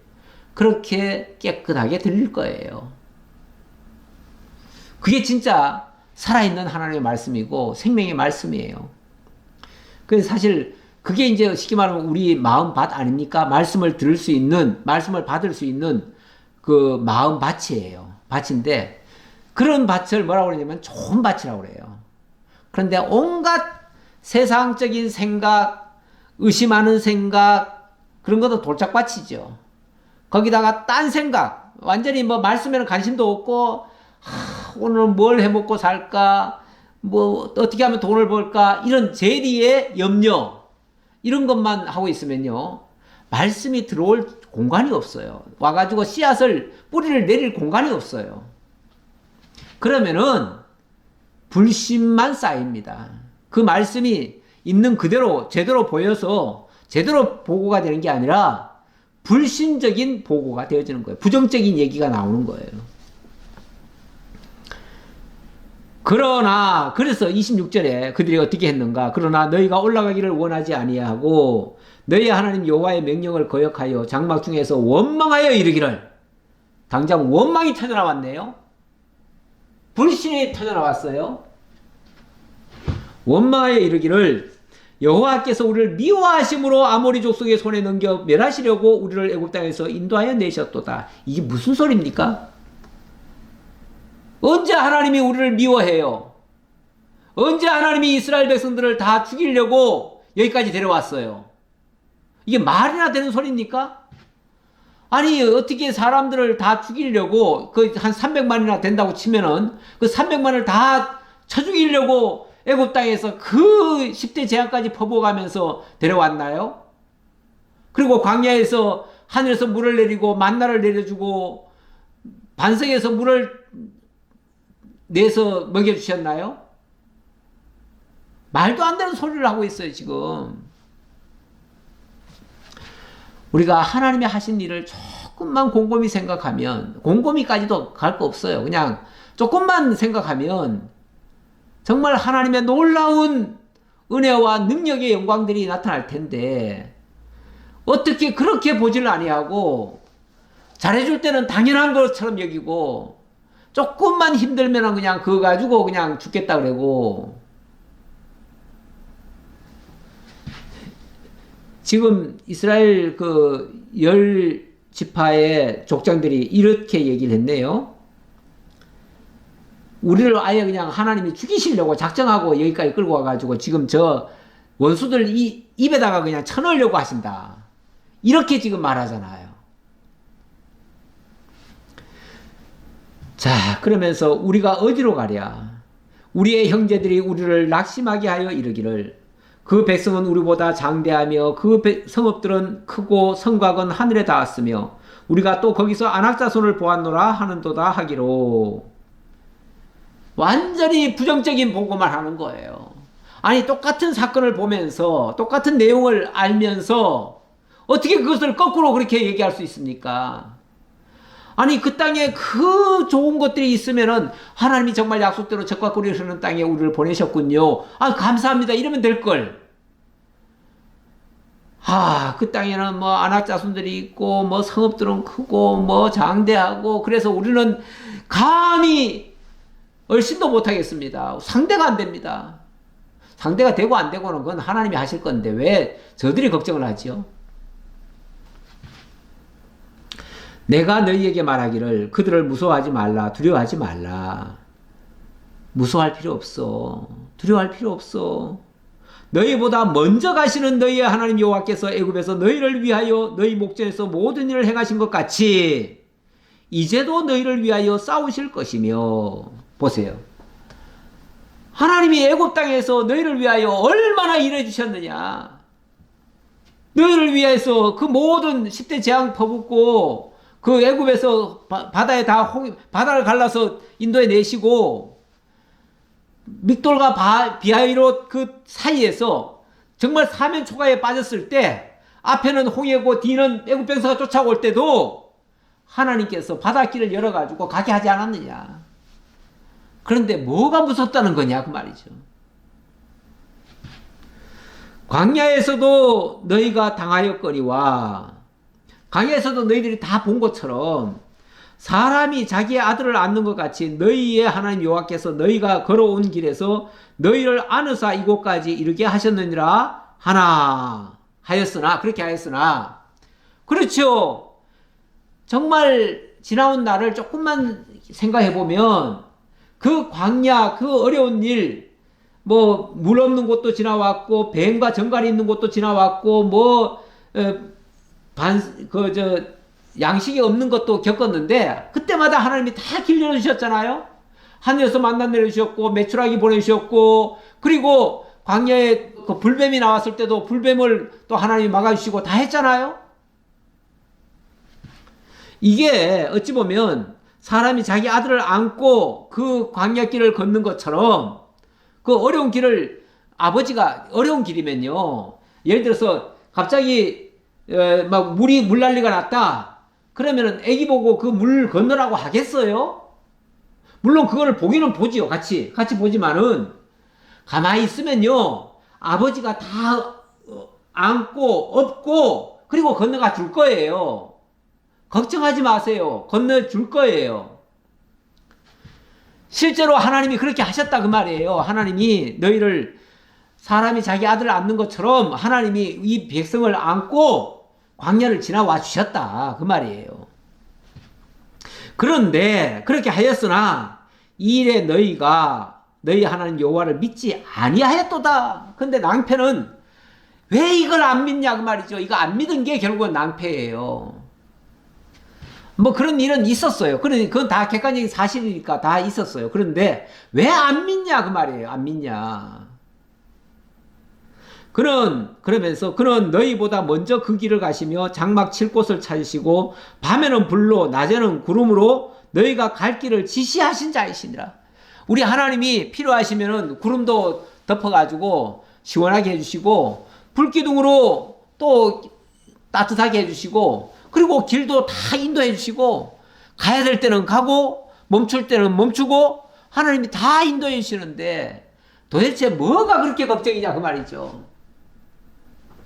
그렇게 깨끗하게 들릴 거예요. 그게 진짜 살아있는 하나님의 말씀이고 생명의 말씀이에요. 그래서 사실 그게 이제 쉽게 말하면 우리 마음밭 아닙니까? 말씀을 들을 수 있는, 말씀을 받을 수 있는 그 마음밭이에요. 밭인데 그런 밭을 뭐라고 그러냐면 좋은 밭이라고 그래요. 그런데 온갖 세상적인 생각, 의심하는 생각 그런 것도 돌짝밭이죠. 거기다가 딴 생각, 완전히 뭐 말씀에는 관심도 없고 오늘 뭘 해먹고 살까, 뭐 어떻게 하면 돈을 벌까 이런 재리의 염려 이런 것만 하고 있으면요 말씀이 들어올 공간이 없어요. 와가지고 씨앗을 뿌리를 내릴 공간이 없어요. 그러면은 불신만 쌓입니다. 그 말씀이 있는 그대로 제대로 보여서 제대로 보고가 되는 게 아니라 불신적인 보고가 되어지는 거예요. 부정적인 얘기가 나오는 거예요. 그러나 그래서 26절에 그들이 어떻게 했는가? 그러나 너희가 올라가기를 원하지 아니하고 너희 하나님 여호와의 명령을 거역하여 장막 중에서 원망하여 이르기를 당장 원망이 터져나왔네요. 불신이 터져나왔어요. 원망하여 이르기를 여호와께서 우리를 미워하심으로 아모리 족속의 손에 넘겨 멸하시려고 우리를 애굽 땅에서 인도하여 내셨도다. 이게 무슨 소리입니까? 언제 하나님이 우리를 미워해요? 언제 하나님이 이스라엘 백성들을 다 죽이려고 여기까지 데려왔어요? 이게 말이나 되는 소리입니까? 아니 어떻게 사람들을 다 죽이려고 그 한 300만이나 된다고 치면은 그 300만을 다 쳐 죽이려고 애굽 땅에서 그 10대 재앙까지 퍼부어가면서 데려왔나요? 그리고 광야에서 하늘에서 물을 내리고 만나를 내려주고 반석에서 물을 내서 먹여주셨나요? 말도 안 되는 소리를 하고 있어요 지금. 우리가 하나님이 하신 일을 조금만 곰곰이 생각하면, 곰곰이까지도 갈 거 없어요. 그냥 조금만 생각하면 정말 하나님의 놀라운 은혜와 능력의 영광들이 나타날 텐데 어떻게 그렇게 보지를 아니하고 잘해줄 때는 당연한 것처럼 여기고 조금만 힘들면 그냥 그거 가지고 그냥 죽겠다 그러고. 지금 이스라엘 그 10지파의 족장들이 이렇게 얘기를 했네요. 우리를 아예 그냥 하나님이 죽이시려고 작정하고 여기까지 끌고 와가지고 지금 저 원수들 입에다가 그냥 쳐넣으려고 하신다. 이렇게 지금 말하잖아요. 자, 그러면서 우리가 어디로 가랴? 우리의 형제들이 우리를 낙심하게 하여 이르기를 그 백성은 우리보다 장대하며 그 성읍들은 크고 성곽은 하늘에 닿았으며 우리가 또 거기서 안악자손을 보았노라 하는도다 하기로. 완전히 부정적인 보고만 하는 거예요. 아니 똑같은 사건을 보면서 똑같은 내용을 알면서 어떻게 그것을 거꾸로 그렇게 얘기할 수 있습니까? 아니 그 땅에 그 좋은 것들이 있으면은 하나님이 정말 약속대로 적과 꿀이 흐르는 땅에 우리를 보내셨군요. 아 감사합니다 이러면 될걸. 그 땅에는 뭐 안악자손들이 있고 뭐 성읍들은 크고 뭐 장대하고 그래서 우리는 감히 얼씬도 못하겠습니다. 상대가 안 됩니다. 상대가 되고 안 되고는 그건 하나님이 하실 건데 왜 저들이 걱정을 하지요? 내가 너희에게 말하기를 그들을 무서워하지 말라, 두려워하지 말라. 무서워할 필요 없어. 두려워할 필요 없어. 너희보다 먼저 가시는 너희의 하나님 여호와께서 애굽에서 너희를 위하여 너희 목전에서 모든 일을 행하신 것 같이 이제도 너희를 위하여 싸우실 것이며. 보세요. 하나님이 애굽 땅에서 너희를 위하여 얼마나 일해 주셨느냐. 너희를 위해서 그 모든 10대 재앙 퍼붓고 그 애굽에서 바다에 바다를 갈라서 인도에 내시고 믹돌과 비하이롯 그 사이에서 정말 사면 초가에 빠졌을 때 앞에는 홍해고 뒤는 애굽병사가 쫓아올 때도 하나님께서 바닷길을 열어가지고 가게 하지 않았느냐. 그런데 뭐가 무섭다는 거냐 그 말이죠. 광야에서도 너희가 당하였거니와, 광야에서도 너희들이 다 본 것처럼 사람이 자기의 아들을 안는 것 같이 너희의 하나님 여호와께서 너희가 걸어온 길에서 너희를 안으사 이곳까지 이르게 하셨느니라 하였으나 그렇게 하였으나, 그렇죠. 정말 지나온 날을 조금만 생각해 보면 그 광야, 그 어려운 일, 뭐 물 없는 곳도 지나왔고 뱀과 정갈이 있는 곳도 지나왔고 뭐 양식이 없는 것도 겪었는데, 그때마다 하나님이 다 길 열어주셨잖아요. 하늘에서 만나 내려주셨고 메추라기 보내주셨고, 그리고 광야에 그 불뱀이 나왔을 때도 불뱀을 또 하나님이 막아주시고 다 했잖아요. 이게 어찌 보면 사람이 자기 아들을 안고 그 광야길을 걷는 것처럼, 그 어려운 길을 아버지가, 어려운 길이면요, 예를 들어서 갑자기 막 물난리가 났다 그러면은 애기 보고 그 물 건너라고 하겠어요? 물론 그거를 보기는 보지요. 같이 보지만은 가만히 있으면요 아버지가 다 안고 업고 그리고 건너가 줄 거예요. 걱정하지 마세요. 건너줄 거예요. 실제로 하나님이 그렇게 하셨다 그 말이에요. 하나님이 너희를, 사람이 자기 아들을 안는 것처럼 하나님이 이 백성을 안고 광야를 지나와 주셨다 그 말이에요. 그런데 그렇게 하였으나 이 일에 너희가 너희 하나님 여호와를 믿지 아니하였도다. 근데 낭패는 왜 이걸 안 믿냐 그 말이죠. 이거 안 믿은 게 결국은 낭패예요. 뭐 그런 일은 있었어요. 그건 다 객관적인 사실이니까 다 있었어요. 그런데 왜 안 믿냐 그 말이에요. 안 믿냐. 그러면서 그는 너희보다 먼저 그 길을 가시며 장막 칠 곳을 찾으시고 밤에는 불로 낮에는 구름으로 너희가 갈 길을 지시하신 자이시니라. 우리 하나님이 필요하시면은 구름도 덮어가지고 시원하게 해주시고 불기둥으로 또 따뜻하게 해주시고, 그리고 길도 다 인도해 주시고, 가야 될 때는 가고 멈출 때는 멈추고 하나님이 다 인도해 주시는데 도대체 뭐가 그렇게 걱정이냐 그 말이죠.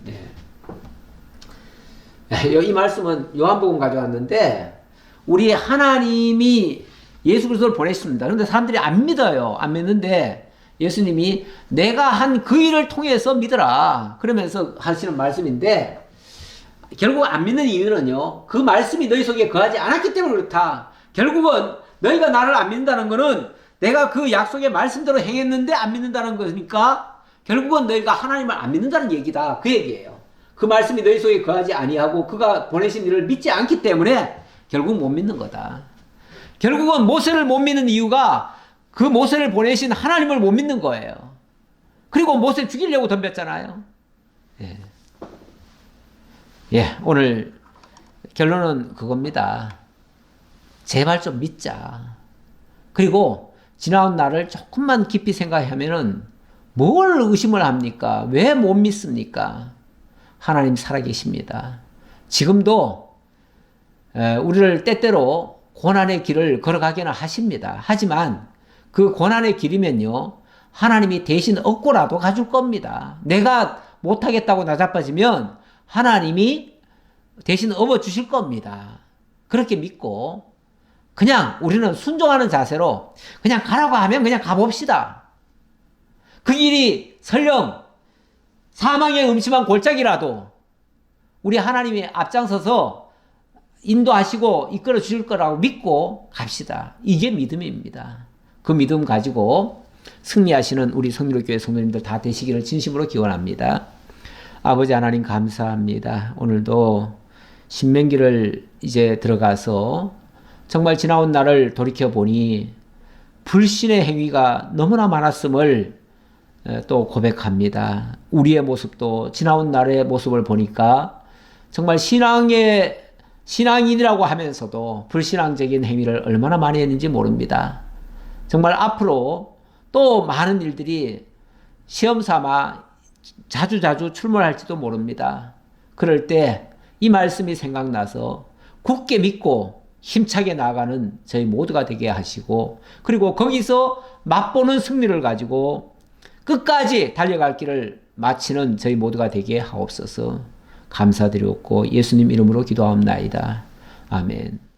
네. 이 말씀은 요한복음 가져왔는데, 우리 하나님이 예수 그리스도를 보내셨습니다. 그런데 사람들이 안 믿어요. 안 믿는데 예수님이 내가 한 그 일을 통해서 믿으라 그러면서 하시는 말씀인데, 결국 안 믿는 이유는요, 그 말씀이 너희 속에 거하지 않았기 때문에 그렇다. 결국은 너희가 나를 안 믿는다는 것은 내가 그 약속의 말씀대로 행했는데 안 믿는다는 거니까 결국은 너희가 하나님을 안 믿는다는 얘기다 그 얘기예요. 그 말씀이 너희 속에 거하지 아니하고 그가 보내신 일을 믿지 않기 때문에 결국 못 믿는 거다. 결국은 모세를 못 믿는 이유가 그 모세를 보내신 하나님을 못 믿는 거예요. 그리고 모세를 죽이려고 덤볐잖아요. 오늘 결론은 그겁니다. 제발 좀 믿자. 그리고 지나온 날을 조금만 깊이 생각하면은 뭘 의심을 합니까? 왜 못 믿습니까? 하나님 살아계십니다. 지금도 우리를 때때로 고난의 길을 걸어가기는 하십니다. 하지만 그 고난의 길이면요, 하나님이 대신 업고라도 가줄 겁니다. 내가 못하겠다고 나자빠지면 하나님이 대신 업어주실 겁니다. 그렇게 믿고 그냥 우리는 순종하는 자세로 그냥 가라고 하면 그냥 가봅시다. 그 길이 설령 사망의 음침한 골짜기라도 우리 하나님이 앞장서서 인도하시고 이끌어 주실 거라고 믿고 갑시다. 이게 믿음입니다. 그 믿음 가지고 승리하시는 우리 성일교회 성도님들 다 되시기를 진심으로 기원합니다. 아버지 하나님 감사합니다. 오늘도 신명기를 이제 들어가서 정말 지나온 날을 돌이켜보니 불신의 행위가 너무나 많았음을 또 고백합니다. 우리의 모습도 지나온 날의 모습을 보니까 정말 신앙인이라고 하면서도 불신앙적인 행위를 얼마나 많이 했는지 모릅니다. 정말 앞으로 또 많은 일들이 시험 삼아 자주자주 출몰할지도 모릅니다. 그럴 때 이 말씀이 생각나서 굳게 믿고 힘차게 나아가는 저희 모두가 되게 하시고, 그리고 거기서 맛보는 승리를 가지고 끝까지 달려갈 길을 마치는 저희 모두가 되게 하옵소서. 감사드리옵고 예수님 이름으로 기도하옵나이다. 아멘.